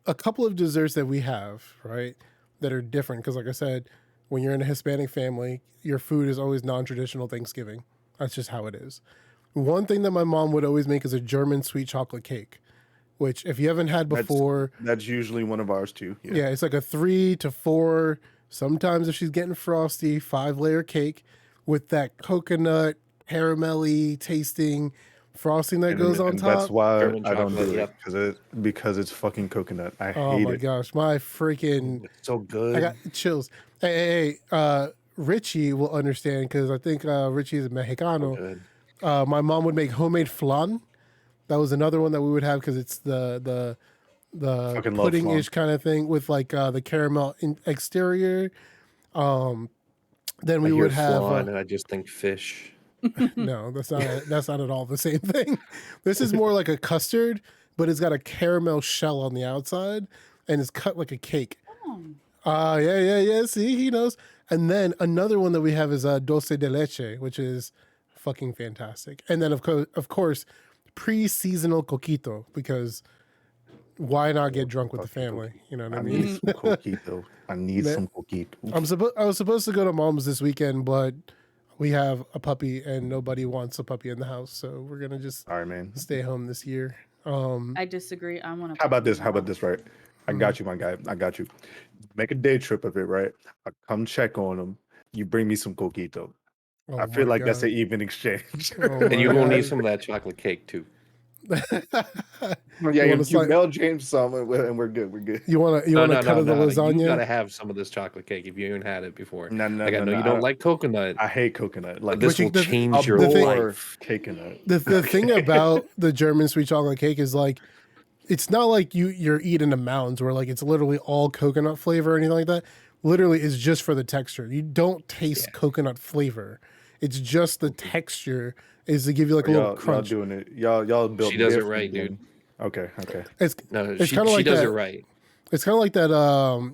a couple of desserts that we have, right, that are different. Because like I said, when you're in a Hispanic family, your food is always non-traditional Thanksgiving. That's just how it is. One thing that my mom would always make is a German sweet chocolate cake, which if you haven't had before, That's usually one of ours too. yeah, it's like a 3 to 4, sometimes if she's getting frosty, 5-layer cake with that coconut caramelly tasting frosting that goes on and top. that's why German I don't chocolate, do yep. it because it's fucking coconut. I Oh hate my it. gosh, my freaking it's so good. I got chills. Hey, Richie will understand because I think Richie is a So Mexicano. good. My mom would make homemade flan. That was another one that we would have because it's the Fucking love pudding-ish kind of thing with like the caramel exterior. Then I we hear would have flan and I just think fish. no, that's not at all the same thing. This is more like a custard, but it's got a caramel shell on the outside and it's cut like a cake. Yeah. See, he knows. And then another one that we have is dulce de leche, which is fucking fantastic. And then of course, pre-seasonal coquito, because why not get drunk with the family? You know what I I mean? need some coquito. I need Man, some coquito. I was supposed to go to mom's this weekend, but we have a puppy and nobody wants a puppy in the house, so we're gonna just All right, man. stay home this year. I disagree. I want to. How about this? Right? I got you, my guy. I got you. Make a day trip of it, right? I come check on them. You bring me some coquito. Oh I feel my like that's God. an even exchange. Oh And you're my gonna need God. some of that chocolate cake too. Yeah, You you, wanna mail James some, and we're good. We're good. You want to cut of the You lasagna? gotta have some of this chocolate cake if you haven't had it before. No, Like I know you don't like coconut. I hate coconut. Like This you- will the- change a your boar life. coconut. The thing about the German sweet chocolate cake is like, it's not like you're eating a Mounds where like it's literally all coconut flavor or anything like that. Literally, it's just for the texture. You don't taste coconut flavor. It's just the texture is to give you like a little Y'all crunch. doing it. Y'all built. She does it different right, than- dude. Okay. It's No, It's she kinda like does that. it right. It's kind of like that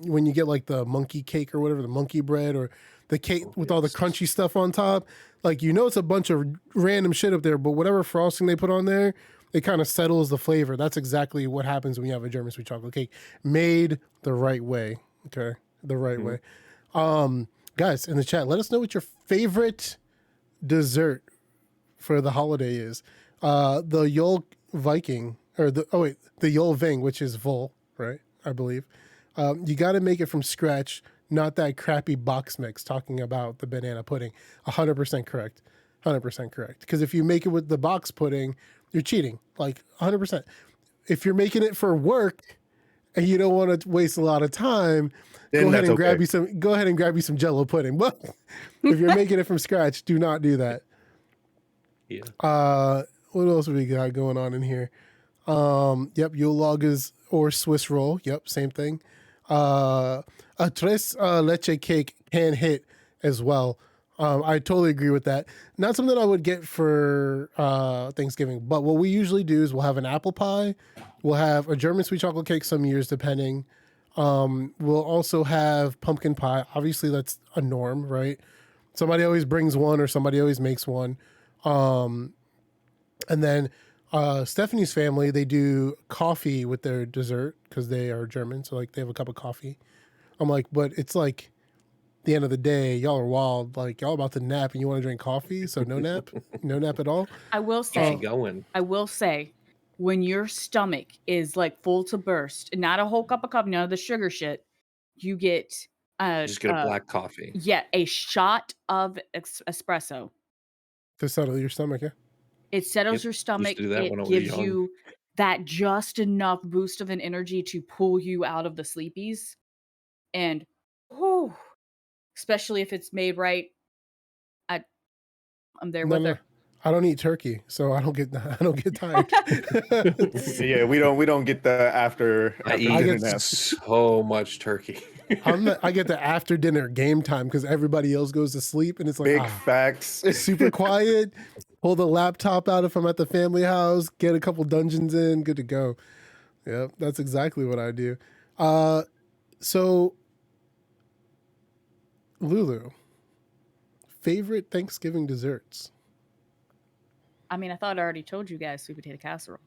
when you get like the monkey cake or whatever, the monkey bread or the cake with all the crunchy stuff on top. Like, you know, it's a bunch of random shit up there, but whatever frosting they put on there, it kind of settles the flavor. That's exactly what happens when you have a German sweet chocolate cake made the right way. Okay, the right way. Guys in the chat, let us know what your favorite dessert for the holiday is. The Yule Viking or the Yule Ving, which is Vol, right? I believe. You got to make it from scratch, not that crappy box mix talking about the banana pudding. 100% correct. 100% correct. Because if you make it with the box pudding, you're cheating. Like 100%. If you're making it for work and you don't want to waste a lot of time, go ahead and grab you some Jello pudding. But if you're making it from scratch, do not do that. Yeah. What else we got going on in here? Yep, Yule log or Swiss roll. Yep, same thing. A tres leche cake can hit as well. I totally agree with that. Not something I would get for Thanksgiving, but what we usually do is we'll have an apple pie, we'll have a German sweet chocolate cake some years depending. We'll also have pumpkin pie. Obviously, that's a norm, right? Somebody always brings one or somebody always makes one. And then Stephanie's family, they do coffee with their dessert because they are German. So like they have a cup of coffee. I'm like, but it's like the end of the day, y'all are wild. Like y'all about to nap and you want to drink coffee. So no nap, no nap at all. I will say, when your stomach is like full to burst, not a whole cup of coffee, none of the sugar shit, you get just get a black coffee. Yeah, a shot of espresso to settle your stomach. Yeah, it settles your stomach. It gives you that just enough boost of an energy to pull you out of the sleepies, and especially if it's made right. I'm there with her. I don't eat turkey, so I don't get tired. Yeah, we don't get the after dinner nap. So much turkey. I get the after dinner game time because everybody else goes to sleep, and it's like big facts, super quiet. Pull the laptop out if I'm at the family house. Get a couple dungeons in. Good to go. Yep, that's exactly what I do. So Lulu, favorite Thanksgiving desserts? I mean, I thought I already told you guys sweet potato casserole.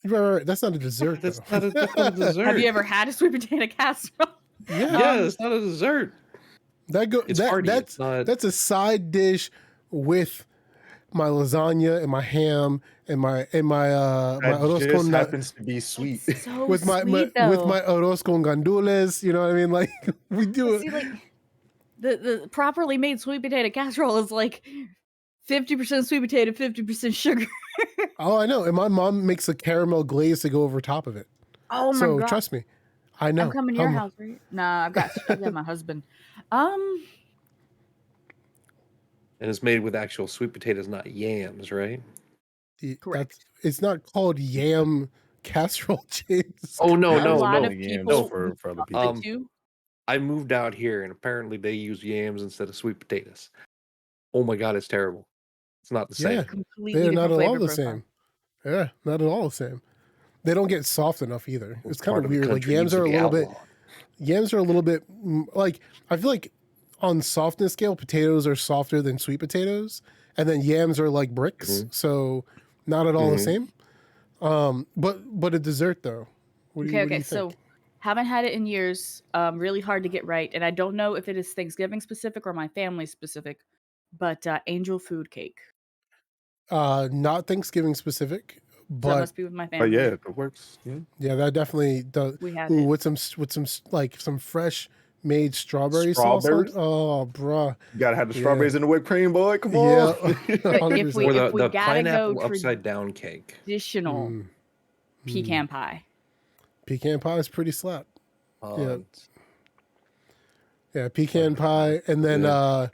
Right. That's not a dessert. That's not a dessert. Have you ever had a sweet potato casserole? Yeah, it's not a dessert. That's a side dish with my lasagna and my ham and my arroz con happens to be sweet. So with my arroz con gandules. You know what I mean? Like we do it. See, like the properly made sweet potato casserole is like 50% sweet potato, 50% sugar. Oh, I know. And my mom makes a caramel glaze to go over top of it. Oh my God. So trust me. I know. I'm coming to your house, right? Nah, I've got my husband. And it's made with actual sweet potatoes, not yams, right? Correct. It's not called yam casserole, James. Oh no. For other people. I moved out here and apparently they use yams instead of sweet potatoes. Oh my God, it's terrible. It's not the same. They're not at all the same. Yeah, not at all the same. They don't get soft enough either. It's kind of weird. Like yams are a little bit like, I feel like on softness scale, potatoes are softer than sweet potatoes, and then yams are like bricks. Mm-hmm. So not at all the same. But a dessert though. What do you think? So haven't had it in years. Really hard to get right, and I don't know if it is Thanksgiving specific or my family specific. But angel food cake. Not Thanksgiving specific, but that must be with my family. But yeah, it works. Yeah, that definitely does. We had with some like some fresh made strawberry sauce. Oh, bruh. You gotta have the strawberries in the whipped cream, boy. Come on. If we the gotta pineapple go upside down cake. Traditional pecan pie. Pecan pie is pretty slap. Yeah, pecan pie, and then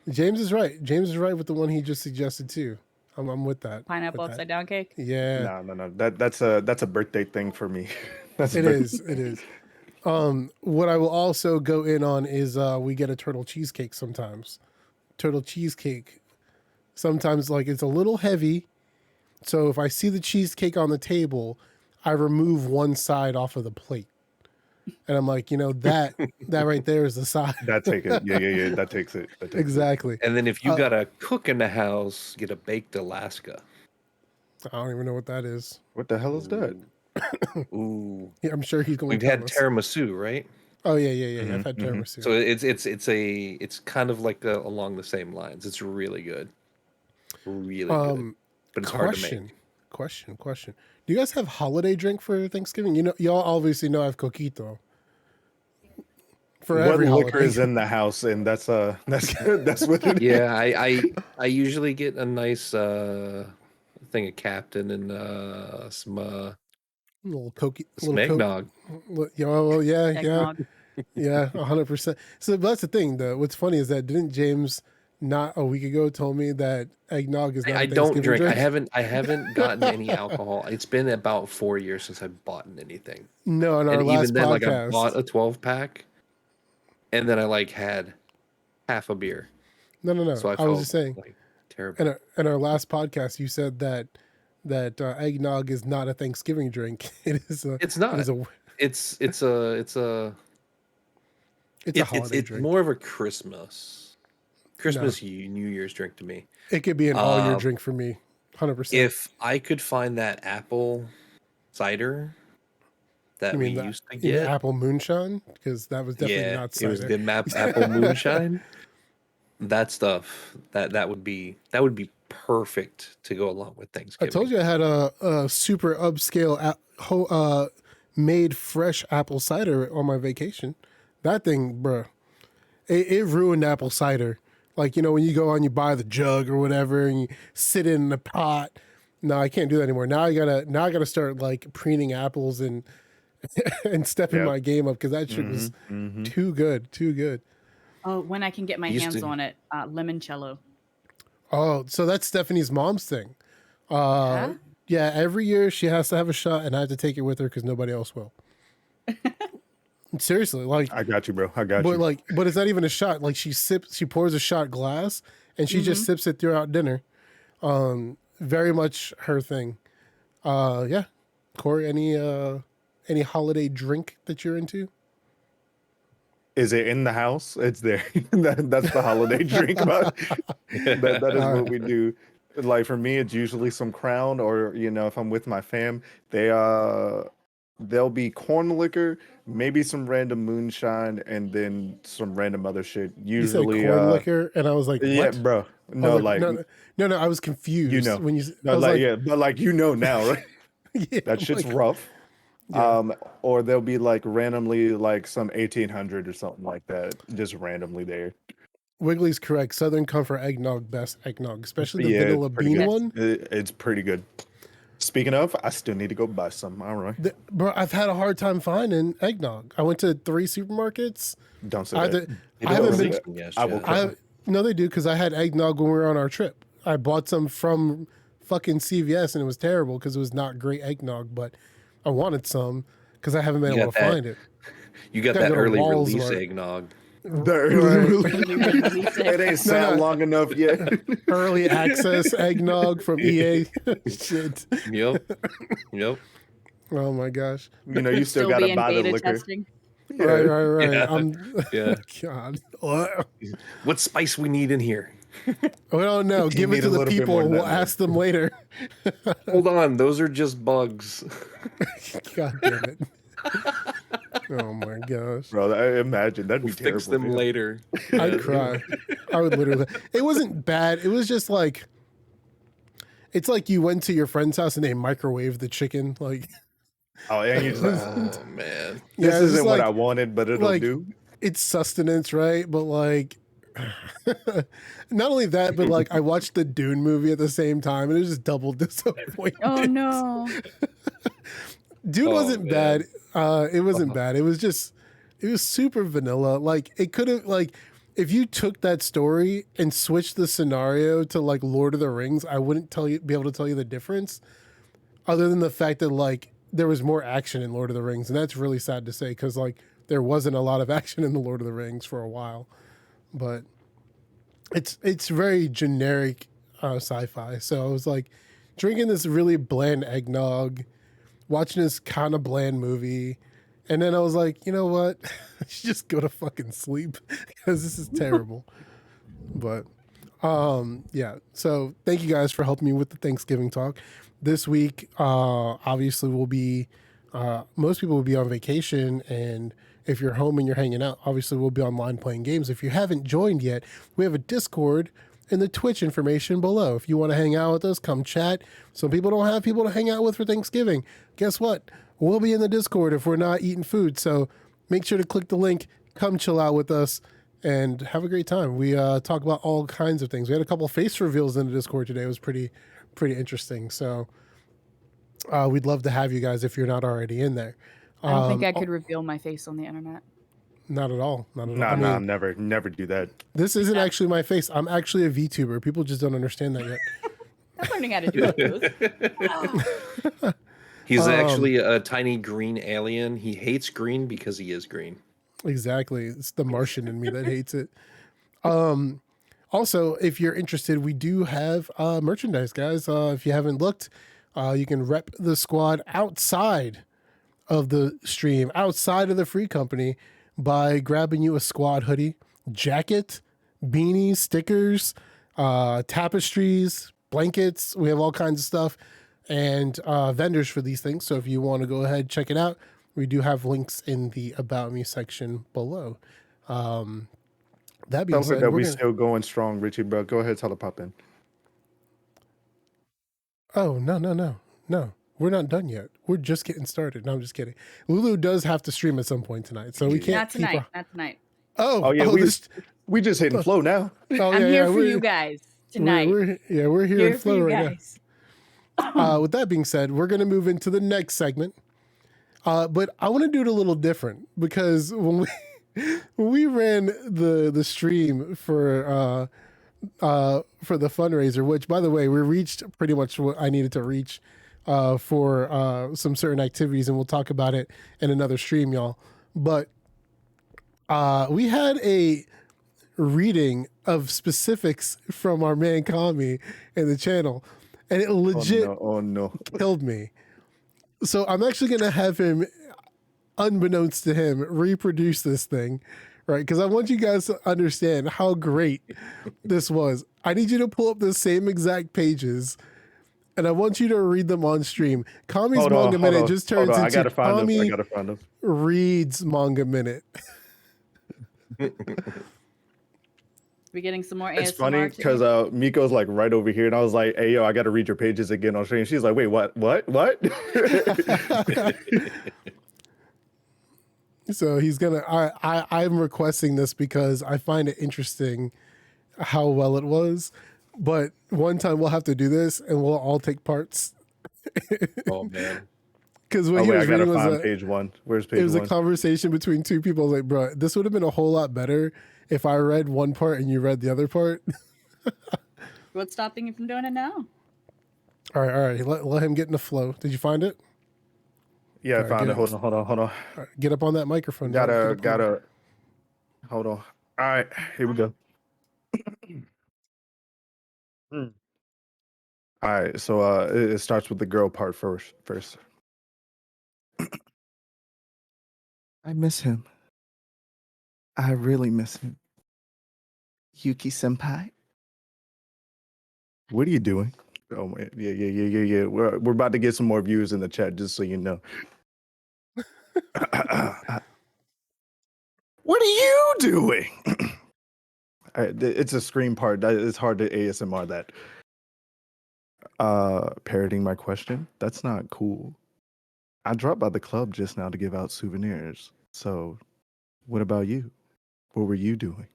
James is right. James is right with the one he just suggested too. I'm with that. Pineapple upside down cake. Yeah. No. That's a birthday thing for me. It is. What I will also go in on is we get a turtle cheesecake sometimes. Turtle cheesecake. Sometimes like it's a little heavy. So if I see the cheesecake on the table, I remove one side off of the plate. And I'm like, that right there is the side. That takes it. Yeah. That takes it. Exactly. And then if you got a cook in the house, get a baked Alaska. I don't even know what that is. What the hell is that? Ooh. Yeah, I'm sure he's going. We've had tiramisu, right? Oh yeah. Mm-hmm, I've had tiramisu. So it's kind of like along the same lines. It's really good. Really good. But it's hard to make. Question. Do you guys have holiday drink for Thanksgiving? Y'all obviously know I have coquito. For every liquor holiday. is in the house, and that's what it is. Yeah, I usually get a nice thing of Captain and some little cokey, Some eggnog. Yeah, Eggnog. yeah, 100%. So that's the thing, though. What's funny is that didn't James not a week ago told me that eggnog is not I a don't Thanksgiving drink. I haven't gotten any alcohol. It's been about 4 years since I've bought anything. No, in our And last even then, like I podcast. bought a 12-pack, and then I like had half a beer. No. So I I felt was just saying. like terrible. In our last podcast, you said that eggnog is not a Thanksgiving drink. It is a. It's not. It is a. It's a holiday it's drink. more of a Christmas New Year's drink to me. It could be an all year drink for me, 100%. If I could find that apple cider that we used to get, apple moonshine, because that was definitely not cider. It was the apple moonshine. That stuff that would be perfect to go along with Thanksgiving. I told you I had a super upscale made fresh apple cider on my vacation. That thing, bruh, it ruined apple cider. Like, when you go and you buy the jug or whatever and you sit in the pot. No, I can't do that anymore. Now I gotta start like preening apples and stepping my game up, because that shit was too good. Oh, when I can get my hands on it, limoncello. Oh, so that's Stephanie's mom's thing. Huh? Yeah, every year she has to have a shot, and I have to take it with her because nobody else will. Seriously, like I got you, bro. I got you. But it's not even a shot. Like she pours a shot glass, and she just sips it throughout dinner. Very much her thing. Yeah, Corey, any holiday drink that you're into? Is it in the house? It's there. That's the holiday drink. That is what we do. Like for me, it's usually some Crown, or if I'm with my fam, there'll be corn liquor, maybe some random moonshine, and then some random other shit. Usually, you said corn liquor, and I was like, what? Yeah, bro. No, no, I was confused. When you, but now, right? Yeah, that shit's rough. Yeah. Or there'll be like randomly like some 1800 or something like that, just randomly there. Wiggly's correct. Southern Comfort eggnog, best eggnog, especially the vanilla bean one. It's pretty good. Speaking of, I still need to go buy some. All right, bro, I've had a hard time finding eggnog. I went to 3 supermarkets. Don't say that. I haven't been. No, they do, because I had eggnog when we were on our trip. I bought some from fucking CVS, and it was terrible because it was not great eggnog, but I wanted some because I haven't been able to find it. You got that early release eggnog. It ain't sat long enough yet. Early access eggnog from EA. Shit. Yep. Oh my gosh. You still gotta buy the liquor. Testing. Right. Yeah. God. What spice we need in here? We don't know. Give it to the people. We'll ask them later. Hold on. Those are just bugs. God damn it. Oh my gosh. Bro, I imagine that'd be terrible. Fix them later. I'd cry. I would literally. It wasn't bad. It was just like, it's like you went to your friend's house and they microwaved the chicken. Like, oh, yeah, you're just like, oh man, this isn't what I wanted, but it'll do. It's sustenance, right? But like, not only that, but like I watched the Dune movie at the same time, and it was just double disappointment. Oh no. Dune wasn't bad. It wasn't bad. It was super vanilla. Like it could have, like, if you took that story and switched the scenario to like Lord of the Rings, I wouldn't be able to tell you the difference, other than the fact that like there was more action in Lord of the Rings, and that's really sad to say because like there wasn't a lot of action in the Lord of the Rings for a while, but it's very generic sci-fi. So I was like drinking this really bland eggnog, watching this kind of bland movie, and then I was like, you know what? I should just go to fucking sleep because this is terrible. But yeah. So thank you guys for helping me with the Thanksgiving talk. This week, obviously, will be most people will be on vacation, and if you're home and you're hanging out, obviously we'll be online playing games. If you haven't joined yet, we have a Discord and the Twitch information below. If you want to hang out with us, come chat. Some people don't have people to hang out with for Thanksgiving. Guess what? We'll be in the Discord if we're not eating food. So make sure to click the link, come chill out with us, and have a great time. We talk about all kinds of things. We had a couple face reveals in the Discord today. It was pretty interesting. So we'd love to have you guys if you're not already in there. I don't think I could reveal my face on the internet. Not at all. Not at all. Nah, never do that. This isn't actually my face. I'm actually a VTuber. People just don't understand that yet. I'm learning how to do those. He's actually a tiny green alien. He hates green because he is green. Exactly. It's the Martian in me that hates it. Also, if you're interested, we do have merchandise, guys. If you haven't looked, you can rep the squad outside of the stream, outside of the free company, by grabbing you a squad hoodie, jacket, beanies, stickers, tapestries, blankets. We have all kinds of stuff and vendors for these things. So if you want to go ahead, check it out. We do have links in the About Me section below. That being Sounds said, like that we're still going strong, Richie, bro. Go ahead, tell the pop in. Oh, no. We're not done yet. We're just getting started. No, I'm just kidding. Lulu does have to stream at some point tonight, so we can't. Not tonight. Not tonight. Oh yeah, we just hitting flow now. I'm here for you guys tonight. We're here in flow right now. With that being said, we're gonna move into the next segment. But I want to do it a little different because when we ran the stream for the fundraiser, which by the way, we reached pretty much what I needed to reach for some certain activities, and we'll talk about it in another stream, y'all. But we had a reading of specifics from our man Kami in the channel, and it legit killed me. So I'm actually going to have him, unbeknownst to him, reproduce this thing, right? Because I want you guys to understand how great this was. I need you to pull up the same exact pages, and I want you to read them on stream. Kami's Manga Minute just turns into Kami reads Manga Minute. We getting some more ASMR. It's funny because Miko's like right over here, and I was like, "Hey, yo, I got to read your pages again on stream." She's like, "Wait, what? So he's gonna. I'm requesting this because I find it interesting how well it was. But one time we'll have to do this, and we'll all take parts. Oh man. Because what he was reading was page one. Where's page one? It was a conversation between two people. I was like, bro, this would have been a whole lot better if I read one part and you read the other part. What's stopping you from doing it now? All right. Let him get in the flow. Did you find it? Yeah, I found it. Hold on. Right, get up on that microphone. Gotta. Hold on. All right, here we go. All right, so it starts with the girl part first. I miss him. I really miss him. Yuki senpai. What are you doing? Oh man, yeah. We're about to get some more views in the chat, just so you know. What are you doing? It's a screen part. It's hard to ASMR that. Parroting my question? That's not cool. I dropped by the club just now to give out souvenirs. So, what about you? What were you doing?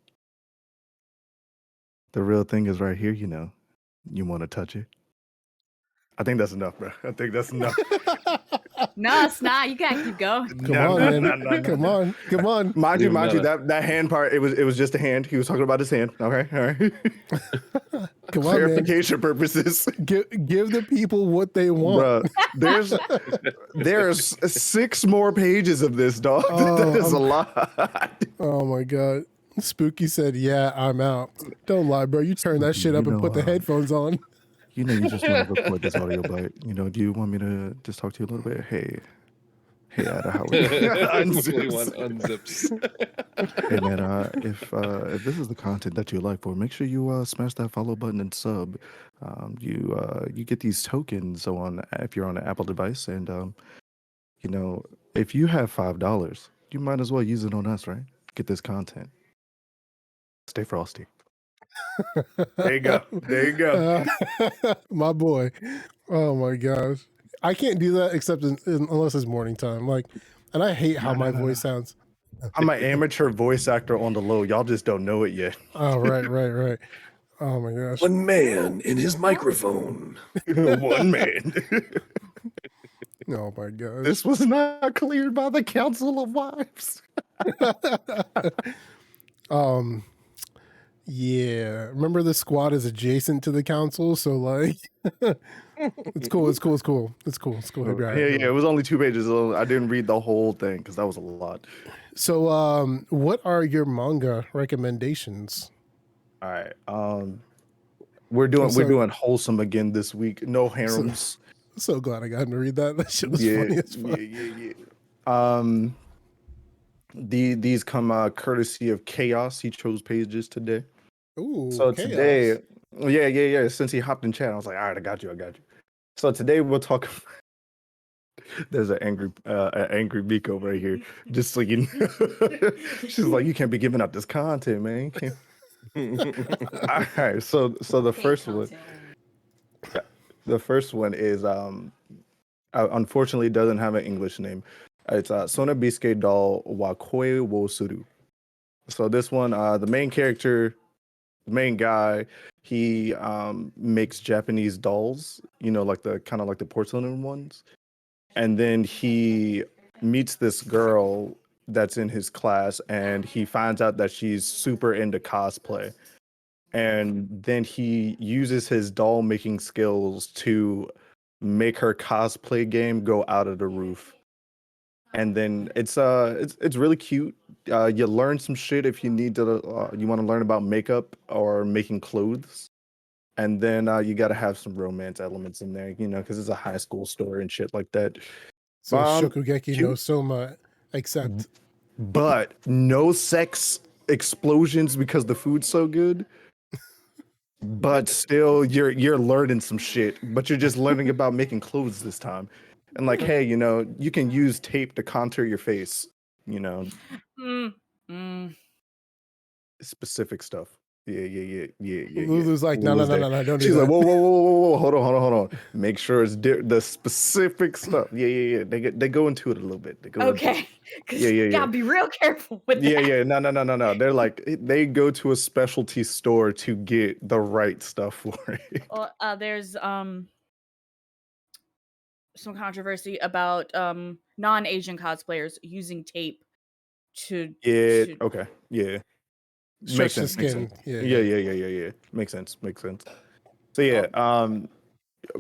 The real thing is right here, you know. You want to touch it? I think that's enough, bro. I think that's enough. No, it's not. You gotta keep going. Come on, man. Come on. Mind you, that hand part, it was just a hand. He was talking about his hand. Okay, all right. Come on, clarification purposes. Give the people what they want. Bruh, there's 6 more pages of this, dog. That is a lot. Oh my god. Spooky said, "Yeah, I'm out." Don't lie, bro. You turn that shit up and put the headphones on. You know, you just want to record this audio, but do you want me to just talk to you a little bit? Hey, Ada, how are you? Unzips. Hey man, if this is the content that you like for, make sure you smash that follow button and sub. You get these tokens if you're on an Apple device, and if you have $5, you might as well use it on us, right? Get this content. Stay frosty. There you go. My boy. Oh my gosh. I can't do that except unless it's morning time. And I hate how my voice sounds. I'm an amateur voice actor on the low. Y'all just don't know it yet. Oh, right. Oh my gosh. One man in his microphone. One man. Oh my gosh. This was not cleared by the Council of Wives. Yeah. Remember the squad is adjacent to the council, so like it's cool. Yeah, it was only 2 pages. So I didn't read the whole thing because that was a lot. So what are your manga recommendations? All right. We're doing wholesome again this week. No harems. So glad I got him to read that. That shit was funny as fuck. Yeah. These come courtesy of Chaos. He chose pages today. Ooh, so Chaos. Today, yeah. Since he hopped in chat, I was like, all right, I got you. So today we'll talk. There's an angry Miko right here. Just so you know, she's like, you can't be giving up this content, man. All right, so the first one is unfortunately doesn't have an English name. It's Sonabisuke doll wa koi wo suru. So this one, the main character, the main guy, he makes Japanese dolls, like the kind of like the porcelain ones. And then he meets this girl that's in his class, and he finds out that she's super into cosplay. And then he uses his doll making skills to make her cosplay game go out of the roof. And then it's really cute. You learn some shit if you need to. You want to learn about makeup or making clothes. And then you got to have some romance elements in there, because it's a high school story and shit like that. So Shokugeki no Soma, except, but no sex explosions because the food's so good. But still, you're learning some shit. But you're just learning about making clothes this time, and like, hey, you can use tape to contour your face. Specific stuff. Yeah. Lulu's like, no, don't do She's that. like, whoa, hold on. Make sure it's the specific stuff. Yeah. They go into it a little bit. Okay. You gotta be real careful with that. Yeah. No. They're like, they go to a specialty store to get the right stuff for it. Well, there's some controversy about non-Asian cosplayers using tape to okay. Yeah. Stretch the skin. Yeah. Makes sense. So yeah,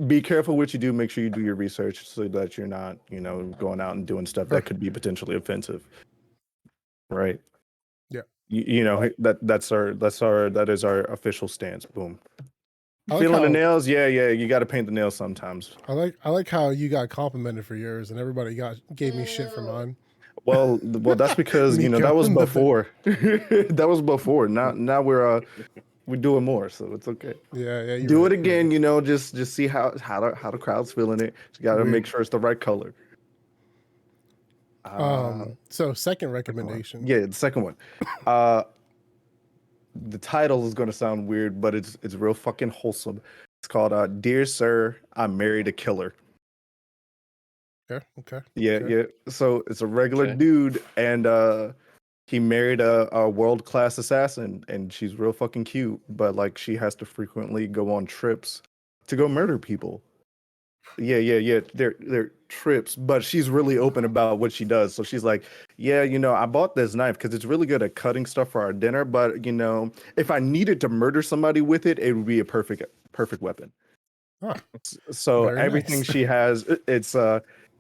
be careful what you do. Make sure you do your research so that you're not, going out and doing stuff that could be potentially offensive. Right. Yeah. That is our official stance. Boom. Feeling the nails, yeah. You got to paint the nails sometimes. I like how you got complimented for yours, and everybody gave me shit for mine. Well, that's because that was before. That was before. Now we're doing more, so it's okay. Yeah. Do it again. Just see how the crowd's feeling it. You got to make sure it's the right color. So second recommendation. Yeah, the second one. The title is going to sound weird, but it's real fucking wholesome. It's called Dear Sir, I Married a Killer. Okay. Yeah. So it's a regular dude, and he married a world-class assassin, and she's real fucking cute, but like she has to frequently go on trips to go murder people. Yeah. They're trips, but she's really open about what she does. So she's like, yeah, I bought this knife because it's really good at cutting stuff for our dinner, but if I needed to murder somebody with it, it would be a perfect weapon. Huh. So Very everything nice. she has, it's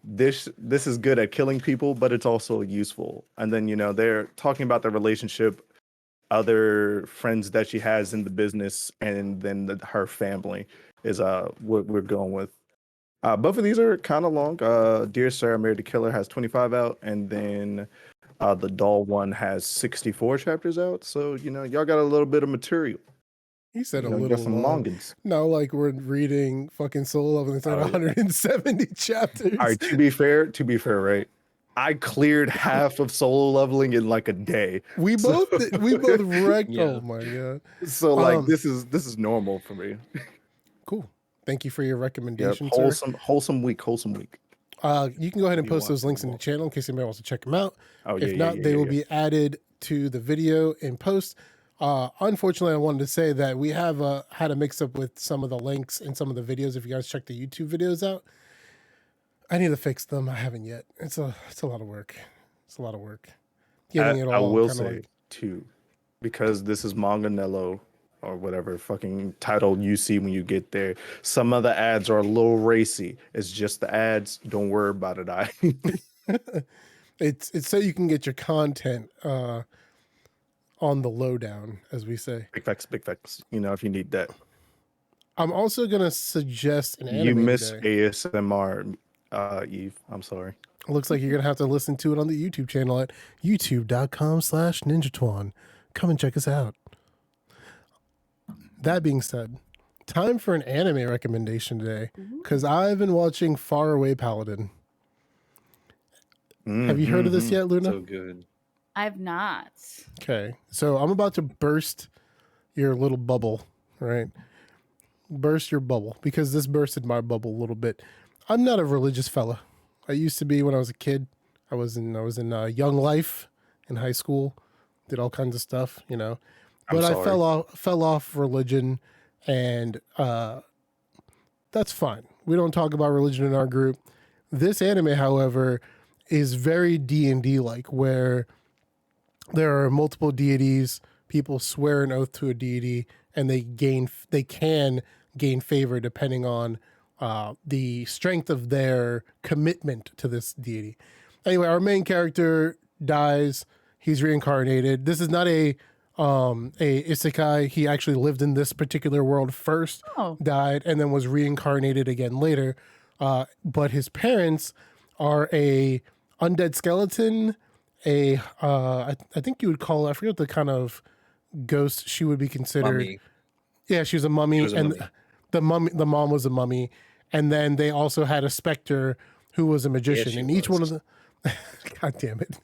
this is good at killing people, but it's also useful. And then they're talking about the relationship, other friends that she has in the business, and then her family is what we're going with. Both of these are kind of long. Dear Sir, I Married a Killer has 25 out, and then the doll one has 64 chapters out. So y'all got a little bit of material. He said a got little some long. longins. No, like we're reading fucking Solo Leveling. It's 170 chapters. All right, to be fair, right? I cleared half of Solo Leveling in like a day. We both wrecked. Yeah. Oh my god! So like this is normal for me. Cool. Thank you for your recommendation. Yep. Wholesome week. You can go ahead and post those links in the channel in case anybody wants to check them out. If not, they will be added to the video in post. Unfortunately, I wanted to say that we have had a mix up with some of the links in some of the videos. If you guys check the YouTube videos out, I need to fix them. I haven't yet. It's a lot of work. It's a lot of work. Getting it all. I will say too, because this is Manga Nello or whatever fucking title you see when you get there. Some of the ads are a little racy. It's just the ads. Don't worry about it. It's so you can get your content on the lowdown, as we say. Big facts. You know, if you need that. I'm also gonna suggest an anime. You miss today. ASMR, Eve. I'm sorry. It looks like you're gonna have to listen to it on the YouTube channel at youtube.com/ninjatwan. Come and check us out. That being said, time for an anime recommendation today, because I've been watching Faraway Paladin. Have you heard of this yet, Luna? So good. I've not. Okay, so I'm about to burst your little bubble, right? Burst your bubble, because this bursted my bubble a little bit. I'm not a religious fella. I used to be when I was a kid. I was in Young Life in high school, did all kinds of stuff, you know. But I fell off religion, and that's fine. We don't talk about religion in our group. This anime, however, is very D&D like, where there are multiple deities. People swear an oath to a deity, and they can gain favor depending on the strength of their commitment to this deity. Anyway, our main character dies. He's reincarnated. This is not a isekai. He actually lived in this particular world first, died, and then was reincarnated again later. But his parents are a undead skeleton, I think you would call it, I forget the kind of ghost she would be considered. Mummy. Yeah, she was a mummy, the mom was a mummy, and then they also had a specter who was a magician, and each one of the God damn it.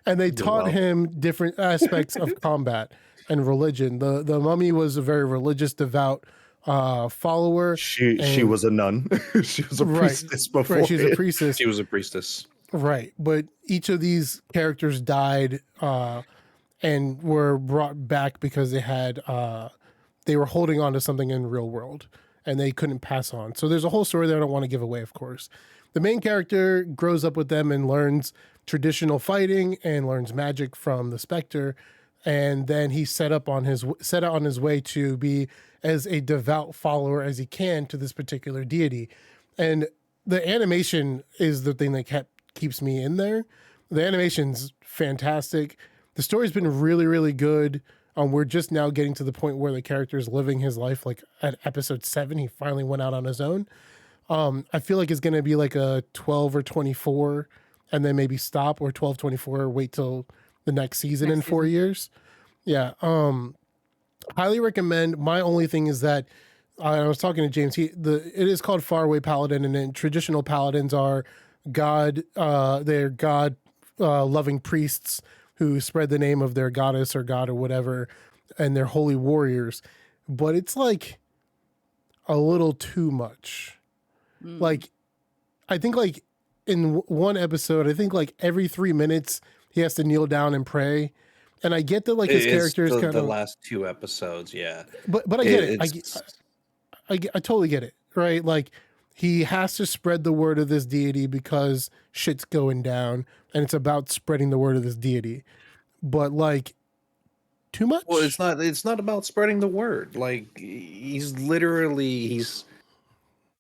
And they taught him different aspects of combat and religion. The mummy was a very religious, devout follower. She was a nun. She was a priestess before. Right, she was a priestess. She was a priestess. Right, but each of these characters died and were brought back because they were holding on to something in the real world, and they couldn't pass on. So there's a whole story that I don't want to give away, of course. The main character grows up with them and learns traditional fighting and learns magic from the Spectre, and then he's set out on his way to be as a devout follower as he can to this particular deity. And the animation is the thing that keeps me in there. The animation's fantastic. The story's been really, really good. We're just now getting to the point where the character is living his life. Like at episode 7, he finally went out on his own. I feel like it's going to be like a 12 or 24 and then maybe stop, or 12, 24, wait till the next season in 4 years. Yeah. Highly recommend. My only thing is that I was talking to James. It is called Faraway Paladin, and then traditional paladins are they're God loving priests who spread the name of their goddess or god or whatever, and they're holy warriors. But it's like a little too much. Like, I think like in one episode, I think like every 3 minutes he has to kneel down and pray. And I get that like his character is kind of the last 2 episodes, yeah. But I get it. I totally get it, right? Like, he has to spread the word of this deity because shit's going down, and it's about spreading the word of this deity. But like, too much? Well, it's not about spreading the word. Like, he's literally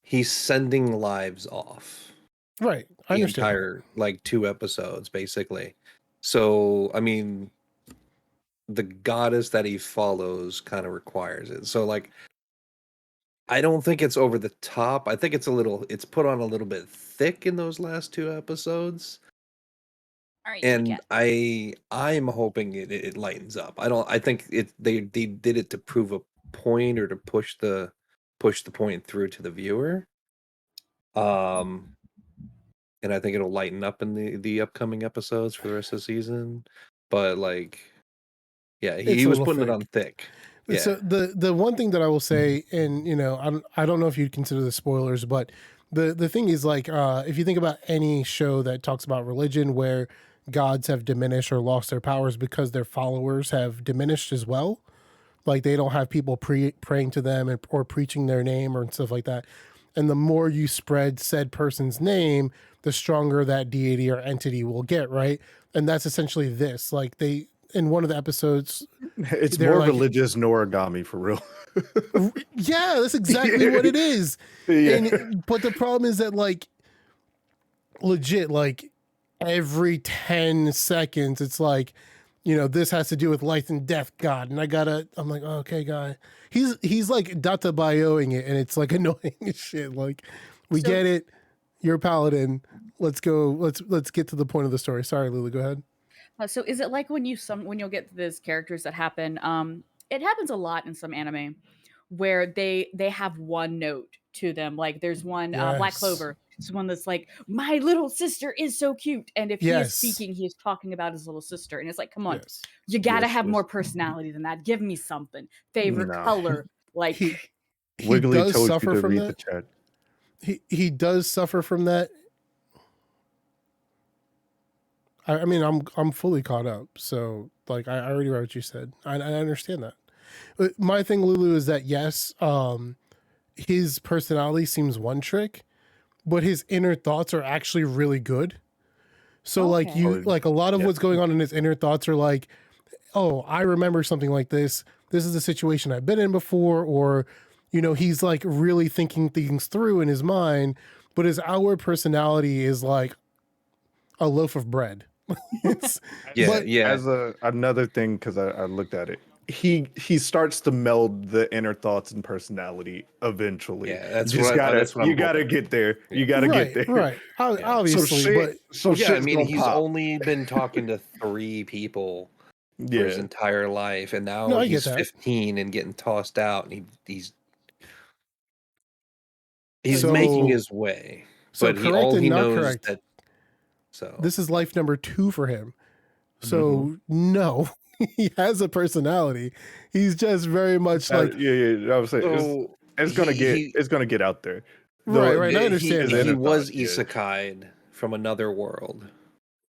he's sending lives off. Right. I understand. The entire like 2 episodes basically. So, I mean, the goddess that he follows kind of requires it. So like, I don't think it's over the top. I think it's put on a little bit thick in those last 2 episodes. All right, And I'm hoping it lightens up. I think they did it to prove a point, or to push the point through to the viewer. And I think it'll lighten up in the upcoming episodes for the rest of the season. But like, yeah, he was putting it on thick. Yeah. So the one thing that I will say, and you know, I don't know if you'd consider the spoilers, but the thing is, like, if you think about any show that talks about religion where gods have diminished or lost their powers because their followers have diminished as well, like they don't have people praying to them or preaching their name or stuff like that. and the more you spread said person's name, the stronger that deity or entity will get, right? And that's essentially this. Like they in one of the episodes, It's they're more like, religious than origami for real. yeah, that's exactly what it is. Yeah. But the problem is that like legit, like every 10 seconds, it's like, you know, this has to do with life and death, God. And I'm like, oh, okay, guy. He's like data bioing it, and it's like annoying as shit. Like, we get it. You're a paladin. Let's go. Let's get to the point of the story. Sorry, Lulu, go ahead. So is it like when you'll get these characters that happen? It happens a lot in some anime where they have one note to them. Like there's one Black Clover. It's one that's like, my little sister is so cute, and if he is speaking, he is talking about his little sister, and it's like, come on, you gotta have more personality than that. Give me something. Favorite color, like he Wiggly does told suffer you to from read that. the chat. He does suffer from that. I mean, I'm fully caught up, so like I already read what you said. I understand that. But my thing, Lulu, is that yes, his personality seems one trick, but his inner thoughts are actually really good. So like like a lot of what's going on in his inner thoughts are like, oh, I remember something like this. This is a situation I've been in before, or, you know, he's like really thinking things through in his mind, but his outward personality is like a loaf of bread. As another thing, because I looked at it, he starts to meld the inner thoughts and personality eventually. Yeah, that's you gotta get there. You gotta get there. Right. Obviously, I mean, he's only been talking to 3 people for his entire life, and now he's 15 and getting tossed out, and he's making his way. So but correct and he not knows correct. that. So this is life number 2 for him. So no, he has a personality. He's just very much like I would say it's gonna get out there. Right. I understand. He was isekai'd from another world.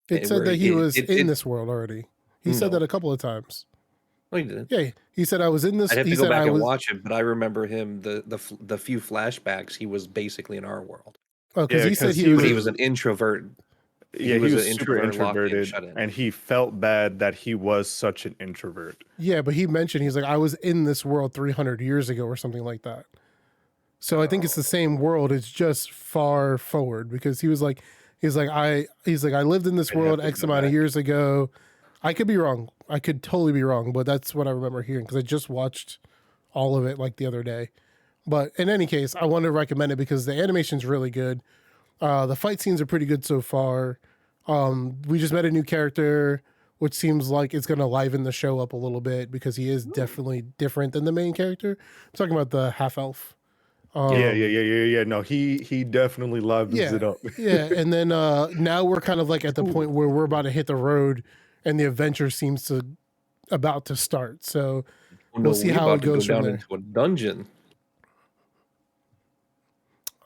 It said that he was in this world already. He said that a couple of times. No, he didn't. Yeah, he said I was in this. I'd have to go back and watch it, but I remember him the few flashbacks. He was basically in our world. Oh, because he said he was an introvert. Yeah, he was super introverted, and he felt bad that he was such an introvert. Yeah, but he mentioned he's like, I was in this world 300 years ago or something like that. So I think it's the same world. It's just far forward, because he's like, I lived in this world X amount of years ago. I could be wrong. I could totally be wrong, but that's what I remember hearing, because I just watched all of it like the other day. But in any case, I want to recommend it because the animation's really good. The fight scenes are pretty good so far. We just met a new character, which seems like it's going to liven the show up a little bit, because he is definitely different than the main character. I'm talking about the half elf. Yeah. No, he definitely livens it up. Yeah, and then now we're kind of like at the point where we're about to hit the road, and the adventure seems about to start. So we'll see how it goes from there. Into a dungeon.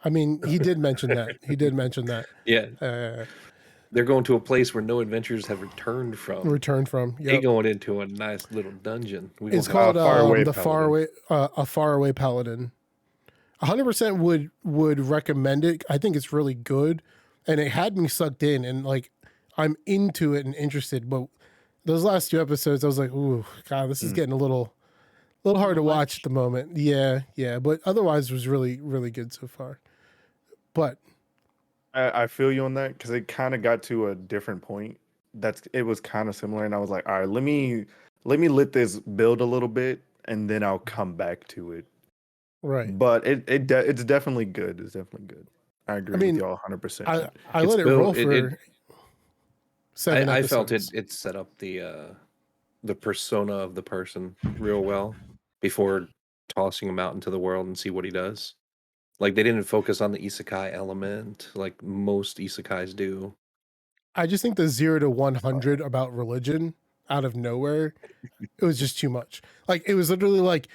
I mean, he did mention that. Yeah. They're going to a place where no adventurers have returned from. Yep. They're going into a nice little dungeon. It's called a faraway paladin. 100% would recommend it. I think it's really good, and it had me sucked in, and like I'm into it and interested. But those last 2 episodes, I was like, ooh, God, this is getting a little hard to watch at the moment. Yeah. But otherwise, it was really, really good so far. But I feel you on that, because it kind of got to a different point. It was kind of similar, and I was like, all right, let me let this build a little bit, and then I'll come back to it. Right. But it's definitely good. It's definitely good. I agree with y'all 100%. I let it roll for 7 I episodes. felt it set up the persona of the person real well before tossing him out into the world and see what he does. Like, they didn't focus on the isekai element like most isekais do. I just think the 0 to 100 about religion out of nowhere, it was just too much. Like, it was literally like,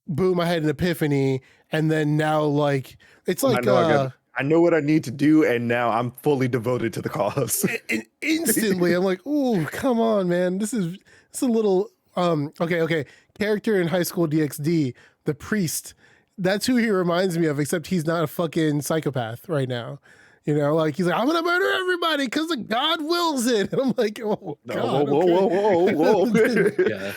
boom, I had an epiphany, and then now, like, it's like I know what I need to do, and now I'm fully devoted to the cause. Instantly, I'm like, ooh, come on, man. It's a little okay. Character in High School DxD, the priest, that's who he reminds me of, except he's not a fucking psychopath right now. You know, like he's like, I'm gonna murder everybody because God wills it. And I'm like, oh God, whoa. Yeah.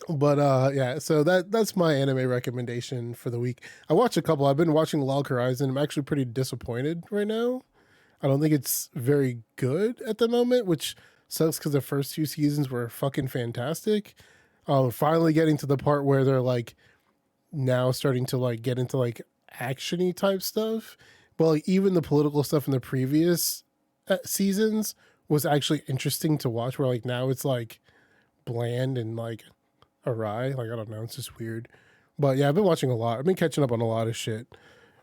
But yeah, so that's my anime recommendation for the week. I watched a couple. I've been watching Log Horizon. I'm actually pretty disappointed right now. I don't think it's very good at the moment, which sucks because the first 2 seasons were fucking fantastic. Finally getting to the part where they're like now starting to like get into like actiony type stuff. But like even the political stuff in the previous seasons was actually interesting to watch. Where like now it's like bland and like awry. Like I don't know, it's just weird. But yeah, I've been watching a lot. I've been catching up on a lot of shit.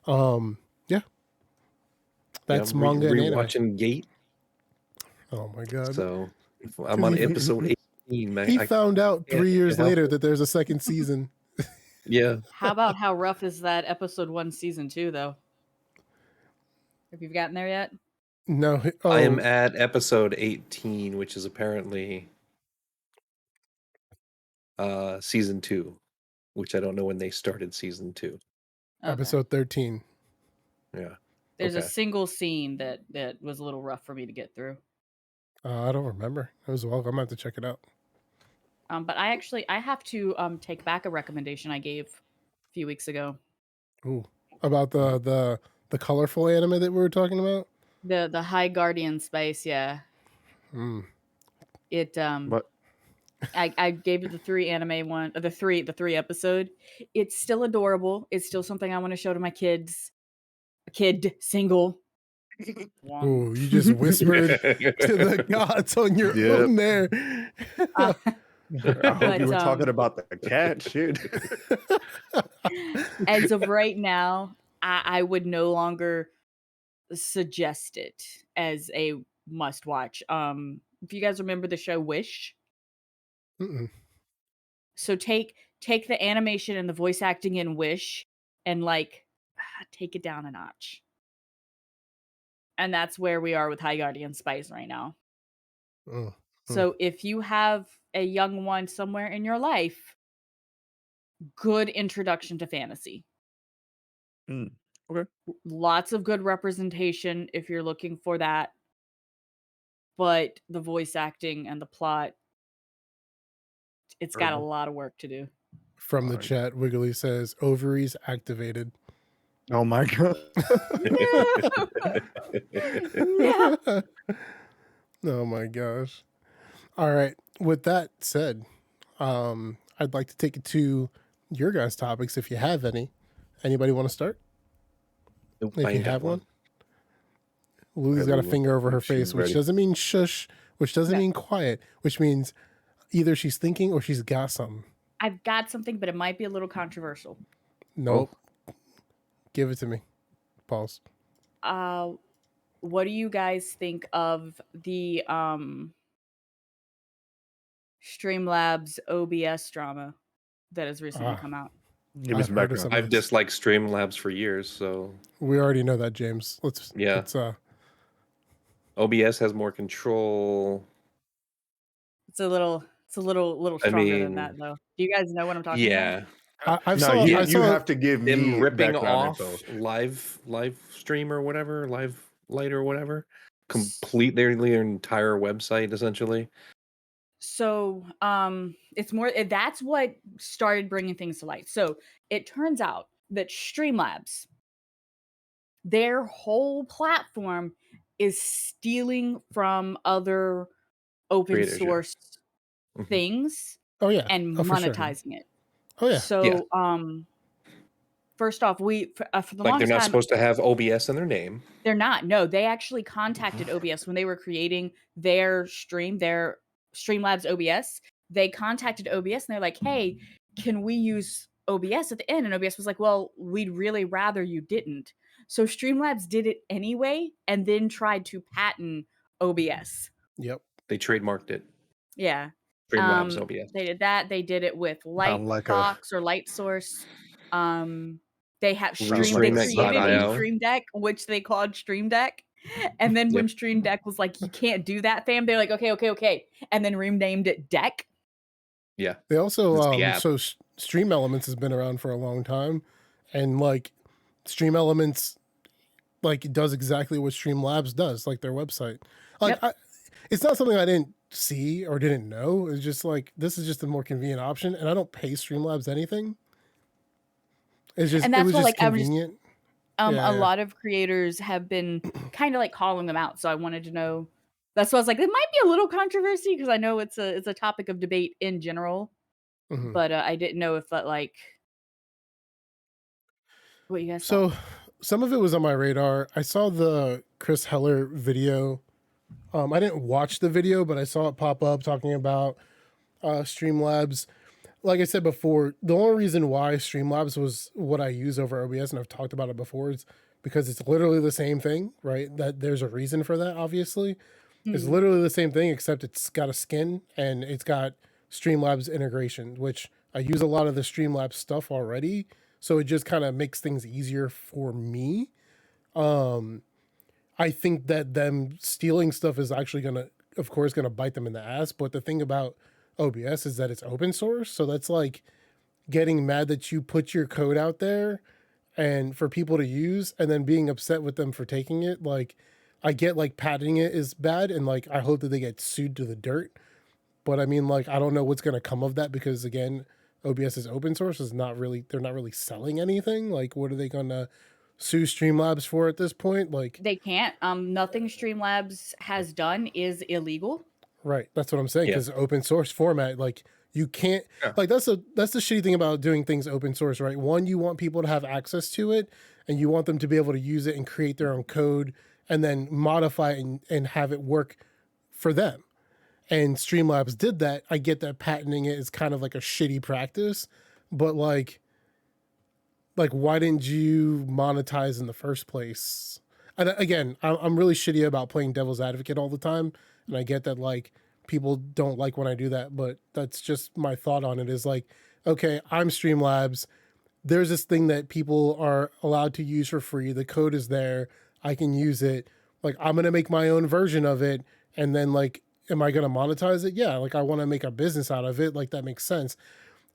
Yeah, that's manga and anime. Watching Gate. Oh my God! So I'm on episode 18, man. He found out 3 years later that there's a second season. Yeah. How about how rough is that episode 1, season 2, though? Have you gotten there yet? No, I am at episode 18, which is apparently season 2, which I don't know when they started season 2. Okay. Episode 13. Yeah. There's a single scene that was a little rough for me to get through. I don't remember. It was a while ago. I'm gonna have to check it out. But I have to take back a recommendation I gave a few weeks ago. Ooh, about the colorful anime that we were talking about. The High Guardian Spice, yeah. It But I gave it the 3 anime one, the 3 episode. It's still adorable. It's still something I want to show to my kids. A kid single. Ooh, you just whispered to the gods on your own there. I hope you were talking about the cat shit. As of right now, I would no longer suggest it as a must watch. If you guys remember the show Wish, so take the animation and the voice acting in Wish and like take it down a notch. And that's where we are with High Guardian Spice right now. So if you have a young one somewhere in your life, good introduction to fantasy. Okay. Lots of good representation if you're looking for that. But the voice acting and the plot, it's got a lot of work to do. From the chat, Wiggly says, ovaries activated. Oh my God. Oh my gosh. All right. With that said, I'd like to take it to your guys' topics if you have any. Anybody want to start? If you have one. Lou's got a finger over her face, which doesn't mean shush, which doesn't mean quiet, which means either she's thinking or she's got something. I've got something, but it might be a little controversial. Nope. Give it to me. Pause. What do you guys think of the Streamlabs OBS drama that has recently come out? Give me some background. I've disliked Streamlabs for years, so we already know that, James. Let's OBS has more control. It's a little stronger than that, though. Do you guys know what I'm talking about? Yeah. You have to give me them ripping off info. live stream or whatever, live light or whatever, complete their entire website essentially. So it's more that's what started bringing things to light. So it turns out that Streamlabs, their whole platform is stealing from other open source things and monetizing it. Oh yeah. So first off, for the longest time, they're not supposed to have OBS in their name. They're not. No, they actually contacted OBS when they were creating their stream, their Streamlabs OBS. They contacted OBS and they're like, "Hey, can we use OBS at the end?" And OBS was like, "Well, we'd really rather you didn't." So Streamlabs did it anyway and then tried to patent OBS. Yep. They trademarked it. Yeah. Streamlabs OBS. They did that. They did it with Lightbox or Lightsource. They have created a Stream Deck, which they called Stream Deck. And then when Stream Deck was like, "You can't do that, fam," they're like, okay. And then renamed it Deck. Yeah. They also Stream Elements has been around for a long time, and like Stream Elements like does exactly what Streamlabs does, like their website. Like it's not something I didn't see or didn't know. It's just like this is just a more convenient option, and I don't pay Streamlabs anything. It's just and that's it was what, just like, convenient. a lot of creators have been kind of like calling them out, so I wanted to know. That's why I was like, it might be a little controversy because I know it's a topic of debate in general, but I didn't know if that like what you guys So thought. some of it was on my radar. I saw the Chris Heller video. I didn't watch the video, but I saw it pop up talking about Streamlabs. Like I said before, the only reason why Streamlabs was what I use over OBS, and I've talked about it before, is because it's literally the same thing, right? That there's a reason for that, obviously. It's literally the same thing, except it's got a skin and it's got Streamlabs integration, which I use a lot of the Streamlabs stuff already. So it just kind of makes things easier for me. I think that them stealing stuff is actually of course, gonna bite them in the ass. But the thing about OBS is that it's open source. So that's like getting mad that you put your code out there and for people to use and then being upset with them for taking it. Like, I get like patenting it is bad, and like I hope that they get sued to the dirt. But I mean, like, I don't know what's gonna come of that because again, OBS is open source. They're not really selling anything. Like, what are they gonna sue Streamlabs for at this point? Like, They can't. Nothing Streamlabs has done is illegal. right. That's what I'm saying. Because open source format, like you can't like that's the shitty thing about doing things open source, right? One, you want people to have access to it and you want them to be able to use it and create their own code and then modify it and have it work for them. And Streamlabs did that. I get that patenting it is kind of like a shitty practice, but like why didn't you monetize in the first place? And again, I'm really shitty about playing devil's advocate all the time, and I get that like people don't like when I do that, but that's just my thought on it. Is like, okay, I'm Streamlabs. There's this thing that people are allowed to use for free. The code is there. I can use it. Like, I'm gonna make my own version of it, and then like, am I gonna monetize it? Yeah, like I want to make a business out of it. Like that makes sense.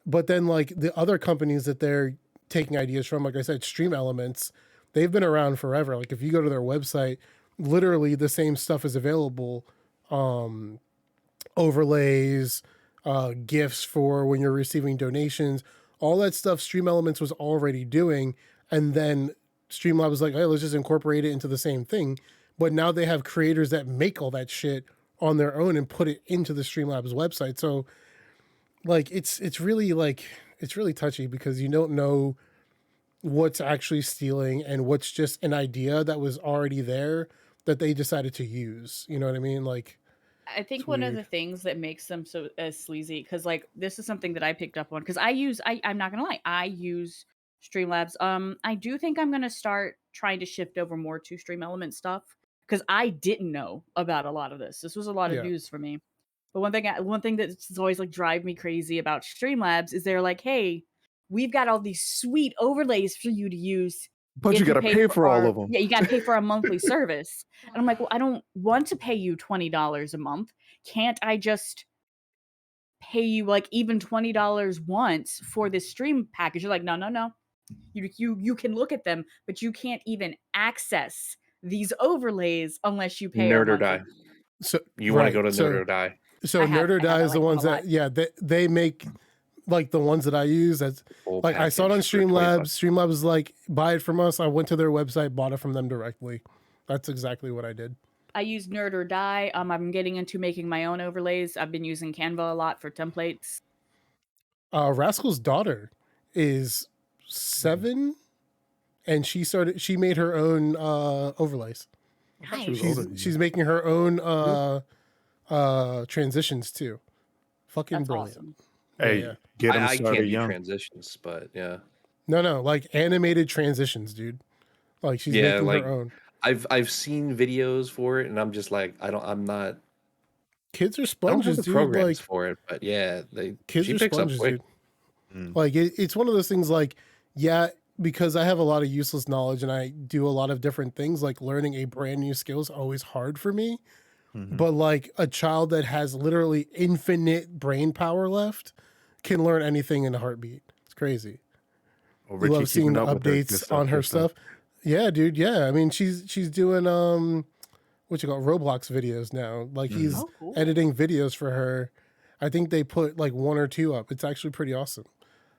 But then like the other companies that they're taking ideas from, like I said, Stream Elements, they've been around forever. Like if you go to their website, literally the same stuff is available. Overlays, gifts for when you're receiving donations, all that stuff Stream Elements was already doing. And then Streamlabs was like, hey, let's just incorporate it into the same thing. But now they have creators that make all that shit on their own and put it into the Streamlabs website. So like it's really touchy because you don't know what's actually stealing and what's just an idea that was already there that they decided to use. You know what I mean? Like, I think one of the things that makes them so sleazy, because like this is something that I picked up on because I'm not gonna lie, I use Streamlabs. I do think I'm gonna start trying to shift over more to Stream Element stuff because I didn't know about a lot of this. This was a lot of news for me. But one thing that's always like drive me crazy about Streamlabs is they're like, hey, we've got all these sweet overlays for you to use. But you got to pay for all of them. Yeah, you got to pay for our monthly service. And I'm like, well, I don't want to pay you $20 a month. Can't I just pay you like even $20 once for this stream package? You're like, no. You can look at them, but you can't even access these overlays unless you pay. Nerd or Die. So you want to go to Nerd or Die. So Nerd or Die is the ones that they make. Like the ones that I use, that's like I saw it on Streamlabs. Streamlabs was like, buy it from us. I went to their website, bought it from them directly. That's exactly what I did. I use Nerd or Die. I'm getting into making my own overlays. I've been using Canva a lot for templates. Rascal's daughter is 7, and she made her own overlays. Nice. She's making her own transitions too. Fucking That's brilliant. Awesome. Hey, get them I started can't young. do transitions, but yeah. No, like animated transitions, dude. Like she's making her own. I've seen videos for it, and I'm just like, I'm not. Kids are sponges, I don't have the dude. programs Like for it, but yeah, kids she are picks sponges, up quick. dude. Like it's one of those things. Like because I have a lot of useless knowledge and I do a lot of different things. Like learning a brand new skill is always hard for me. But like a child that has literally infinite brain power left can learn anything in a heartbeat. crazy. Oh, You love seeing the up with her good updates on her stuff. Yeah, dude. Yeah, I mean, she's doing what you call Roblox videos now. Like he's cool. editing videos for her. I think they put like 1 or 2 up. It's actually pretty awesome.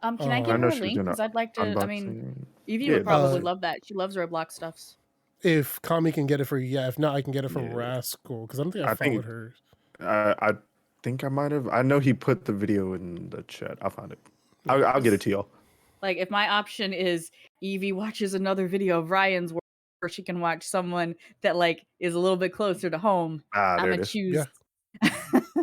Can I give I her know a she was link? doing Because I'd like to. I mean, unboxing. Evie Yeah, would probably love that. She loves Roblox stuffs. If Kami can get it for you, yeah. If not, I can get it from Yeah. Rascal because I don't think I I think- followed her. I think I might have. I know he put the video in the chat. I'll find it. I'll get it to y'all. Like, if my option is Evie watches another video of Ryan's where she can watch someone that like is a little bit closer to home, I'm There it gonna is. choose.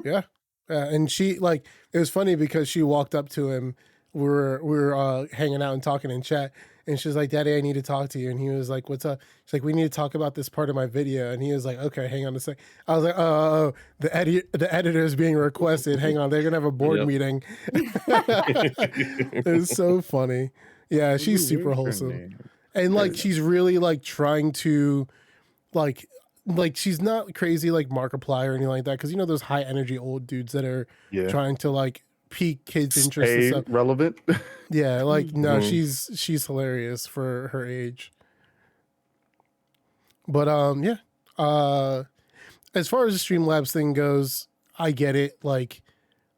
Yeah. And she like it was funny because she walked up to him. We were hanging out and talking in chat, and she's like, "Daddy, I need to talk to you." And he was like, "What's up?" She's like, "We need to talk about this part of my video." And he was like, "Okay, hang on a sec." I was like, "Oh, the editor is being requested. Hang on, they're gonna have a board meeting." It's so funny. Yeah, she's super wholesome, and like she's really like trying to like she's not crazy like Markiplier or anything like that, because you know those high energy old dudes that are trying to like pique kids' interest and stuff. Relevant. Yeah, like no, she's hilarious for her age. But yeah. As far as the Streamlabs thing goes, I get it. Like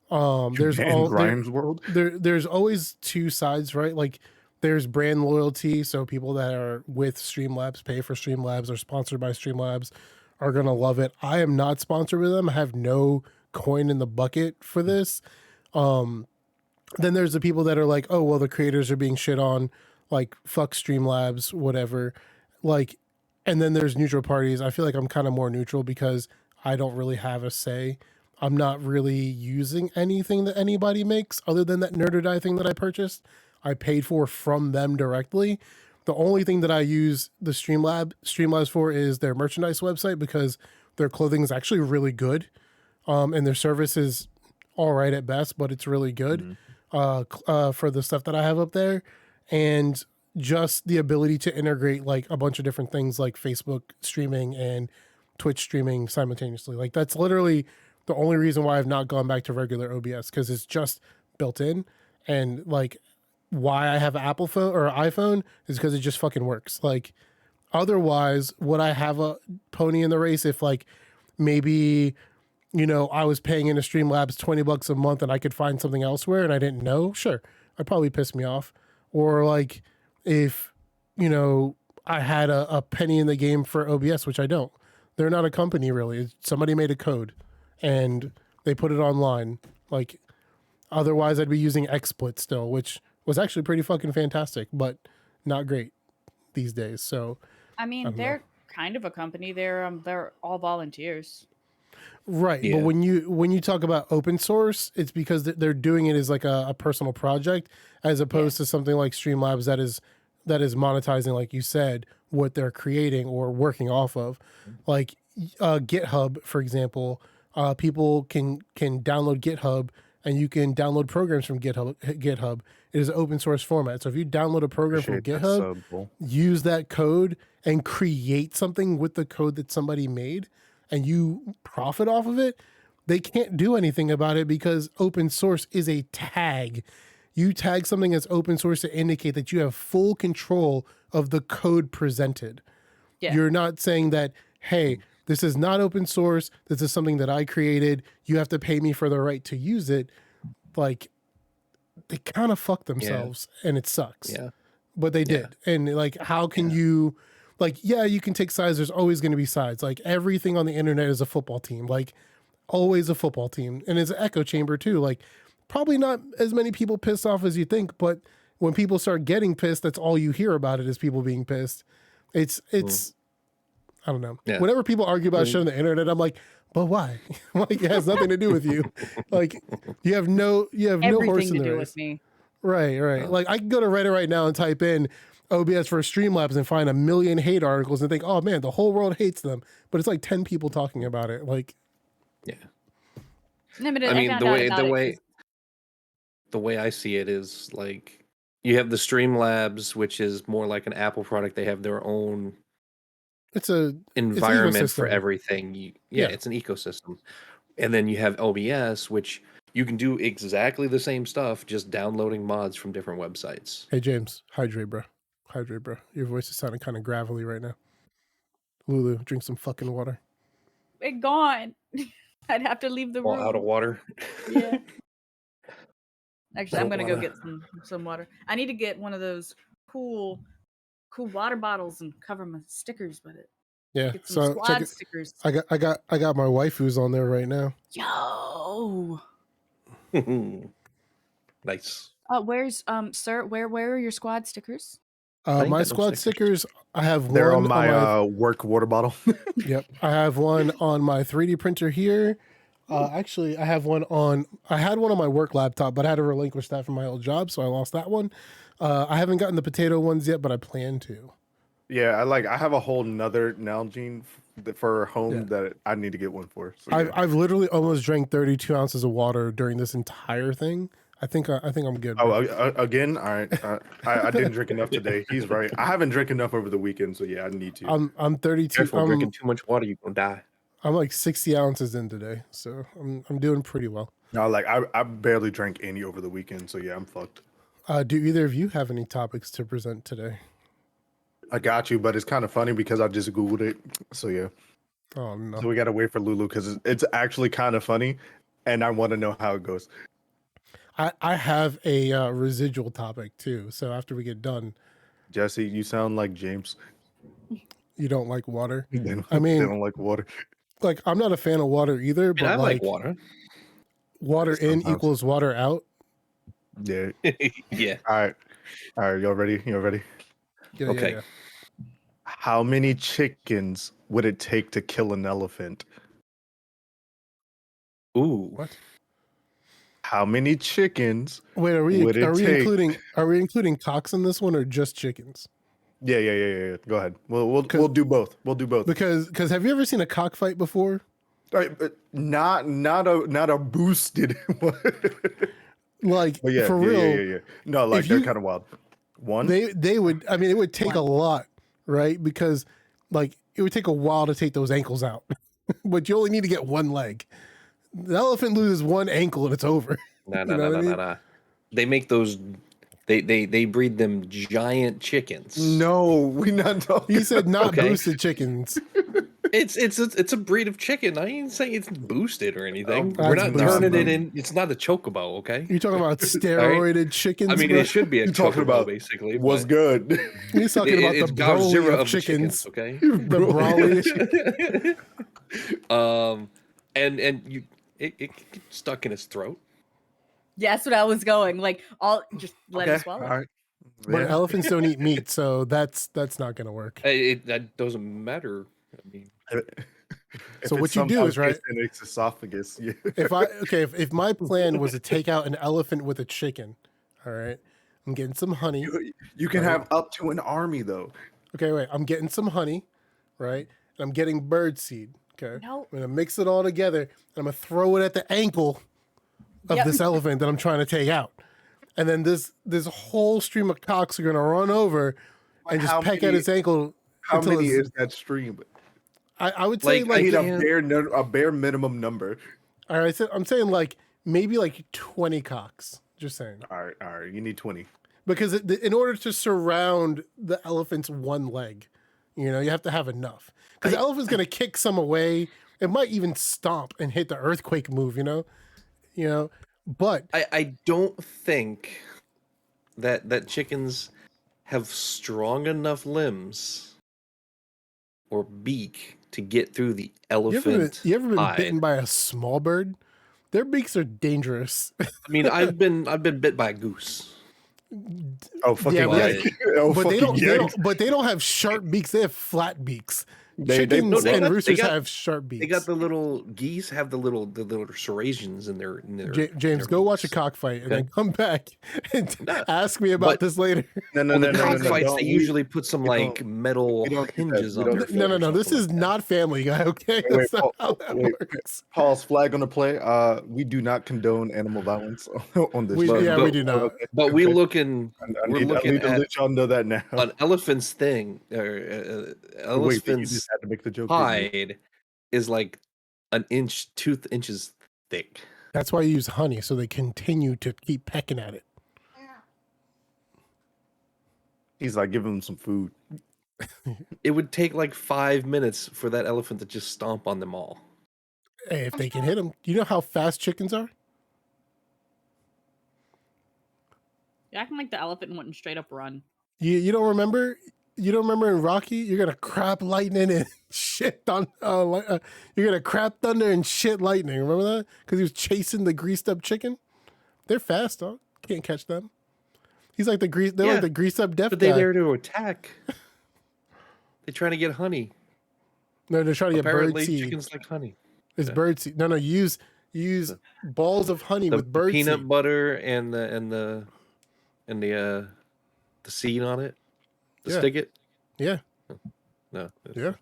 there's Grimes world. There's always 2 sides, right? Like there's brand loyalty, so people that are with Streamlabs, pay for Streamlabs, or sponsored by Streamlabs are gonna love it. I am not sponsored with them. I have no coin in the bucket for this. Then there's the people that are like, oh well, the creators are being shit on, like fuck Streamlabs, whatever. Like, and then there's neutral parties. I feel like I'm kind of more neutral because I don't really have a say. I'm not really using anything that anybody makes other than that Nerd or Die thing that I purchased. I paid for from them directly. The only thing that I use the Streamlabs for is their merchandise website, because their clothing is actually really good. And their service is all right at best, but it's really good for the stuff that I have up there. And just the ability to integrate like a bunch of different things like Facebook streaming and Twitch streaming simultaneously. Like that's literally the only reason why I've not gone back to regular OBS, because it's just built in. And like why I have an Apple phone or iPhone is because it just fucking works. Like otherwise, would I have a pony in the race if like maybe, you know, I was paying into Streamlabs $20 a month and I could find something elsewhere and I didn't know? Sure, I'd probably piss me off. Or like if, you know, I had a penny in the game for OBS, which I don't. They're not a company really. Somebody made a code and they put it online. Like otherwise I'd be using XSplit still, which was actually pretty fucking fantastic, but not great these days. So I mean, they're kind of a company. They're all volunteers. Right. Yeah. But when you talk about open source, it's because they're doing it as like a personal project, as opposed to something like Streamlabs that is monetizing, like you said, what they're creating or working off of. Like GitHub, for example, people can download GitHub and you can download programs from GitHub. It is an open source format. So if you download a program from GitHub, use that code and create something with the code that somebody made, and you profit off of it, they can't do anything about it because open source is a tag. You tag something as open source to indicate that you have full control of the code presented. Yeah. You're not saying that, hey, this is not open source. This is something that I created. You have to pay me for the right to use it. Like, they kind of fuck themselves and it sucks. Yeah. But they did. And like, how can you... Like, yeah, you can take sides. There's always going to be sides. Like, everything on the internet is a football team. Like, always a football team. And it's an echo chamber, too. Like, probably not as many people pissed off as you think, but when people start getting pissed, that's all you hear about it is people being pissed. It's I don't know. Yeah. Whenever people argue about shit on the internet, I'm like, but why? Like, it has nothing to do with you. Like, you have no horse in the race. Everything to do with me. Right. Like, I can go to Reddit right now and type in OBS for Streamlabs and find 1 million hate articles and think, oh man, the whole world hates them. But it's like 10 people talking about it. Like, yeah. No, but I mean, the way I see it is like you have the Streamlabs, which is more like an Apple product. They have their own environment for everything. It's an ecosystem. And then you have OBS, which You can do exactly the same stuff, just downloading mods from different websites. Hey, James, hydrate, bro. Hydrate, bro. Your voice is sounding kind of gravelly right now. Lulu, drink some fucking water. It gone. I'd have to leave the room. All out of water. Yeah. Actually, I'm gonna go get some water. I need to get one of those cool water bottles and cover my stickers with it. Yeah. Get some squad stickers. I got my waifus on there right now. Yo. Nice. Where's sir? Where are your squad stickers? My squad stickers. I have They're one on my work water bottle. Yep, I have one on my 3D printer here. Actually, I have one on. I had one on my work laptop, but I had to relinquish that from my old job, so I lost that one. I haven't gotten the potato ones yet, but I plan to. Yeah, I have a whole nother Nalgene for home that I need to get one for. So, I've literally almost drank 32 ounces of water during this entire thing. I think I'm good. Oh, again, all right. I didn't drink enough today. He's right. I haven't drank enough over the weekend, so yeah, I need to. I'm 32. Careful, drinking too much water, you're gonna die. I'm like 60 ounces in today, so I'm doing pretty well. No, like I barely drank any over the weekend, so yeah, I'm fucked. Do either of you have any topics to present today? I got you, but it's kind of funny because I just Googled it. So yeah. Oh no. So we gotta wait for Lulu because it's actually kind of funny, and I want to know how it goes. I have a residual topic too. So after we get done, Jesse, you sound like James. you don't like water. I mean, they don't like water. Like I'm not a fan of water either, but I like water. Water in equals water out. Yeah. Yeah. All right. Y'all ready? Yeah, okay. yeah. How many chickens would it take to kill an elephant? Ooh. What? How many chickens? Wait, are we including cocks in this one or just chickens? Yeah. Go ahead. We'll do both. We'll do both. Because have you ever seen a cockfight before? All right, but not a boosted one. Like yeah, for real. Yeah. No, like they're kind of wild. One? They would. I mean, it would take a lot, right? Because like it would take a while to take those ankles out, but you only need to get one leg. The elephant loses one ankle and it's over. No. They make those. They breed them giant chickens. No, we're not talking. He said not boosted chickens. It's a breed of chicken. I ain't saying it's boosted or anything. Oh, we're not turning it in. It's not a chocobo, okay? You're talking about steroided chickens. I mean, bro? it should be a You're talking chocobo, about basically. What's good? He's talking about the Broly of chickens. Okay. The Broly. And it get stuck in his throat. Yeah, that's what I was going. Like, just let it swallow. All right. But elephants don't eat meat, so that's not gonna work. That doesn't matter. I mean, so what you do is right in its esophagus. Yeah. If my plan was to take out an elephant with a chicken, all right, I'm getting some honey. You can have up to an army though. Okay, wait. I'm getting some honey, right? And I'm getting bird seed. Okay. No. I'm gonna mix it all together and I'm gonna throw it at the ankle of this elephant that I'm trying to take out. And then this whole stream of cocks are gonna run over and just peck at his ankle. How many is that stream? I would say I need a bare minimum number. All right, I'm saying like maybe like 20 cocks. Just saying. All right. You need 20 because in order to surround the elephant's one leg, you have to have enough. Because the elephant's gonna kick some away. It might even stomp and hit the earthquake move. But I don't think that chickens have strong enough limbs or beak to get through the elephant. You ever been bitten by a small bird? Their beaks are dangerous. I mean, I've been bit by a goose. Oh fucking yeah! But they don't have sharp beaks. They have flat beaks. Chickens and roosters have sharp beaks. They got the little geese have the little serrations in their. James, go watch a cockfight and then come back and ask me about this later. No. Cockfights, they usually put some like metal hinges on their. No. This is not Family Guy, okay? That's not how that works. Pause. Flag on the play. We do not condone animal violence on this. We do not. But we're looking. I need to let y'all know that now. An elephant's thing, elephant's had to make the joke. hide is like 2 inches thick. That's why you use honey, so they continue to keep pecking at it. He's like, give him some food. It would take like 5 minutes for that elephant to just stomp on them all. Hey, if they can hit them, you know how fast chickens are? You're acting like the elephant wouldn't straight up run. You don't remember? You don't remember in Rocky? You're gonna crap lightning and shit on. You're gonna crap thunder and shit lightning. Remember that? Because he was chasing the greased up chicken. They're fast, dog. Can't catch them. He's like they're like the greased up deaf but guy. they're there to attack. They're trying to get honey. No, they're trying to get bird Apparently, seed. chickens like honey. It's bird seed. No, you use balls of honey with bird peanut seed. butter and the seed on it. Stick it. Yeah. No. Yeah.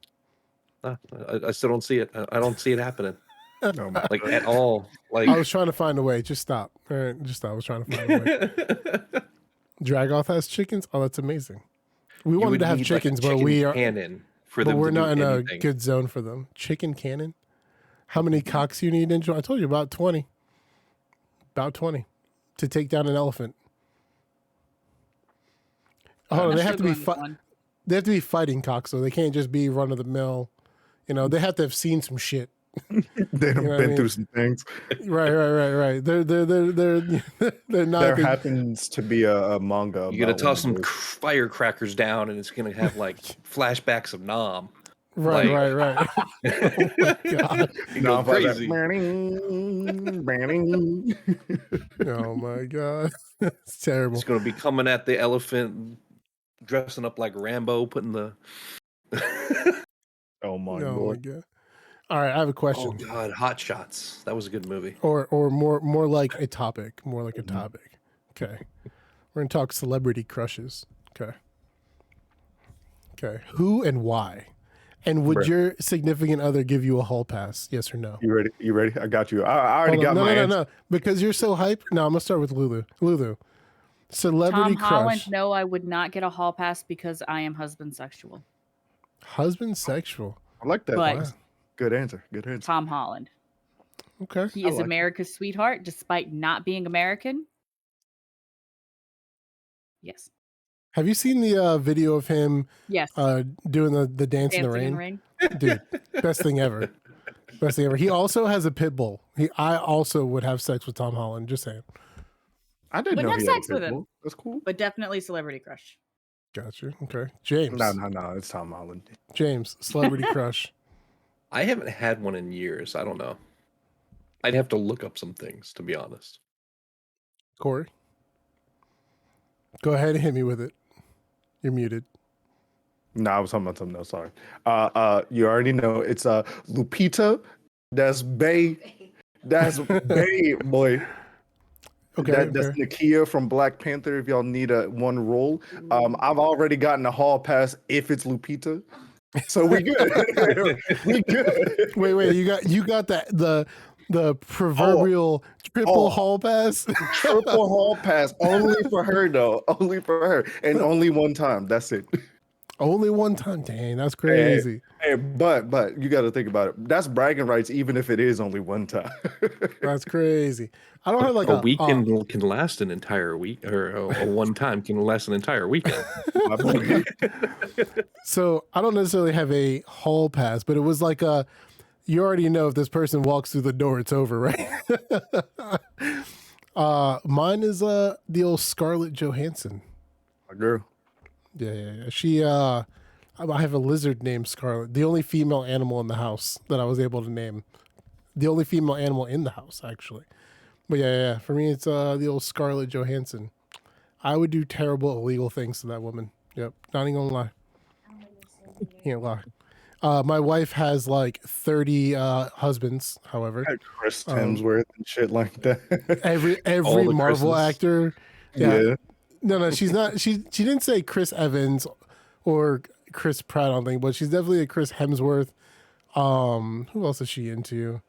I still don't see it. I don't see it happening. No, Like at all. Like I was trying to find a way. Just stop. All right, just stop. I was trying to find a way. Dragoth has chickens. Oh, that's amazing. We wanted to have chickens, but we are cannon for but them. we're to not do in anything. a good zone for them. Chicken cannon. How many cocks you need, Angel? I told you about 20. About 20 to take down an elephant. Oh, they have to be they have to be fighting cocks, so they can't just be run of the mill. You know, they have to have seen some shit. They've been through some things. Right. They're not. There happens to be a manga. You're gonna toss some firecrackers down, and it's gonna have like flashbacks of Nam. Right. Oh my god. Go crazy. Oh my god. It's terrible. It's gonna be coming at the elephant, dressing up like Rambo, putting the. Oh my god. All right, I have a question. Oh god, Hot Shots. That was a good movie. Or more like a topic. More like a topic. Okay. We're gonna talk celebrity crushes. Okay. Who and why? And would your significant other give you a hall pass? Yes or no? You ready? I got you. I already got my answer. No. Because you're so hype. No, I'm gonna start with Lulu. Celebrity Tom crush. Holland, no, I would not get a hall pass because I am husband sexual. Husband sexual. I like that. But Wow. Good answer. Tom Holland. Okay. He is America's sweetheart despite not being American. Yes. Have you seen the video of him Yes. doing the dance in the rain? Dude, best thing ever. Best thing ever. He also has a pit bull. I also would have sex with Tom Holland, just saying. I didn't Wouldn't know have he sex had a with him. pitbull. That's cool. But definitely celebrity crush. Gotcha. Okay. James. No, it's Tom Holland. James, celebrity crush. I haven't had one in years. I don't know. I'd have to look up some things, to be honest. Corey, go ahead and hit me with it. You're muted. No, I was talking about something else. Sorry. You already know it's Lupita. That's Bay. That's Bay, boy. Okay. That's Nakia from Black Panther. If y'all need one role, I've already gotten a hall pass if it's Lupita. So we good. We good. Wait. You got the proverbial triple hall pass. Triple hall pass only for her though. Only for her, and only one time. That's it. Only one time. Dang, that's crazy. Hey, but you got to think about it. That's bragging rights, even if it is only one time. That's crazy. I don't have like a weekend can last an entire week, or a one time can last an entire weekend. So I don't necessarily have a hall pass, but it was like you already know if this person walks through the door, it's over, right? Mine is the old Scarlett Johansson. My girl. Yeah. She I have a lizard named Scarlett. The only female animal in the house that I was able to name. The only female animal in the house, actually. But yeah. For me, it's the old Scarlett Johansson. I would do terrible illegal things to that woman. Yep, not even gonna lie. Can't lie. My wife has like 30 husbands, however. Chris Hemsworth and shit like that. Every Marvel actor. Yeah. No, she's not. She didn't say Chris Evans or Chris Pratt, I don't think, but she's definitely a Chris Hemsworth. Who else is she into?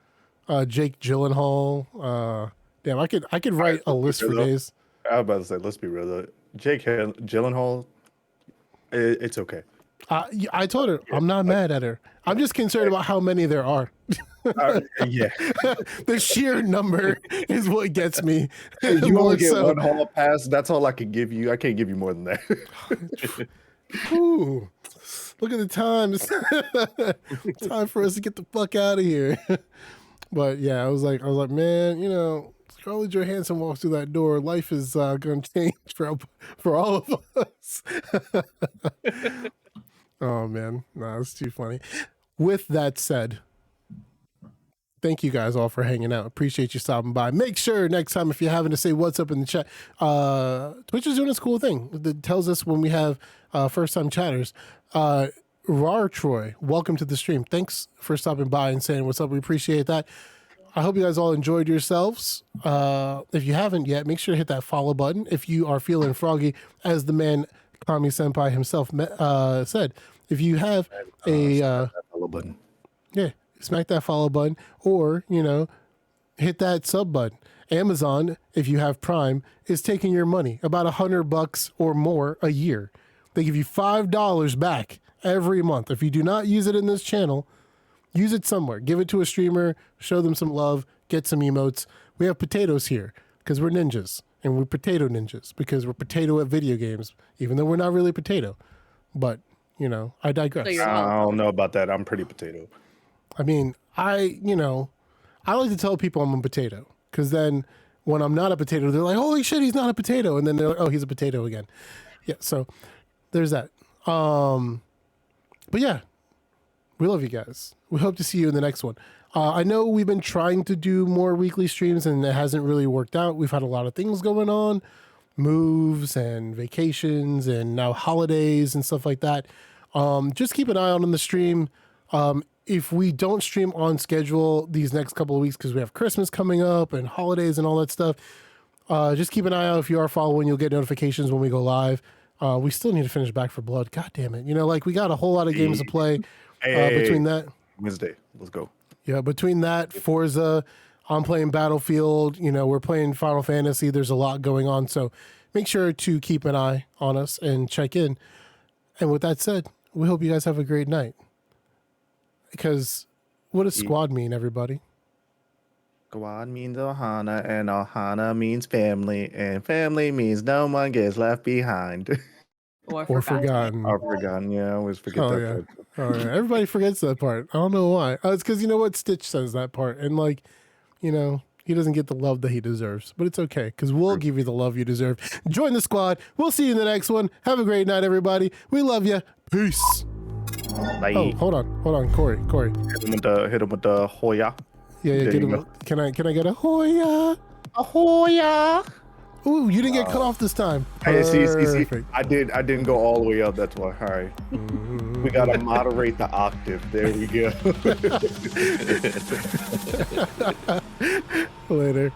Jake Gyllenhaal. Damn, I could write a list for days. I was about to say, let's be real though. Jake Gyllenhaal, it's okay. I told her I'm not mad at her. I'm just concerned about how many there are. Yeah. The sheer number is what gets me. You only get one hall pass. That's all I can give you. I can't give you more than that. Ooh, look at the time. It's time for us to get the fuck out of here. But yeah, I was like, man, you know, Scarlett Johansson walks through that door, life is going to change for all of us. Oh man, no, it's too funny. With that said, thank you guys all for hanging out. Appreciate you stopping by. Make sure next time, if you're having to say what's up in the chat, Twitch is doing this cool thing that tells us when we have first time chatters. Rar Troy, welcome to the stream. Thanks for stopping by and saying what's up. We appreciate that. I hope you guys all enjoyed yourselves. If you haven't yet, make sure to hit that follow button. If you are feeling froggy, as the man Kami Senpai himself said, if you have a follow button, yeah, smack that follow button, or you know, hit that sub button. Amazon, if you have Prime, is taking your money, about $100 or more a year. They give you $5 back every month. If you do not use it in this channel, use it somewhere. Give it to a streamer, show them some love, get some emotes. We have potatoes here because we're ninjas, and we're potato ninjas because we're potato at video games, even though we're not really potato. But, you know, I digress. So I don't know about that. I'm pretty potato. I mean, I like to tell people I'm a potato because then when I'm not a potato, they're like, holy shit, he's not a potato. And then they're like, oh, he's a potato again. Yeah, so there's that. But yeah, we love you guys. We hope to see you in the next one. I know we've been trying to do more weekly streams and it hasn't really worked out. We've had a lot of things going on, moves and vacations and now holidays and stuff like that. Just keep an eye out on the stream. If we don't stream on schedule these next couple of weeks because we have Christmas coming up and holidays and all that stuff, just keep an eye out. If you are following, you'll get notifications when we go live. We still need to finish Back for Blood. God damn it. You know, like we got a whole lot of games to play between that. Wednesday. Let's go. Yeah, between that, Forza, I'm playing Battlefield, you know, we're playing Final Fantasy. There's a lot going on. So make sure to keep an eye on us and check in. And with that said, we hope you guys have a great night. Because what does squad mean, everybody? Squad means Ohana, and Ohana means family, and family means no one gets left behind. Or forgotten. Or forgotten, yeah, I always forget that part. Oh, yeah. Everybody forgets that part. I don't know why. It's because you know what? Stitch says that part. And like, you know, he doesn't get the love that he deserves. But it's okay, because we'll give you the love you deserve. Join the squad. We'll see you in the next one. Have a great night, everybody. We love you. Peace. Bye. Oh, hold on, Corey. Hit him with the Hoya. Yeah, get him. Can I get a Hoya? A Hoya. Ooh, you didn't get cut off this time. Hey, see. I didn't go all the way up. That's why. All right. We gotta moderate the octave. There we go. Later.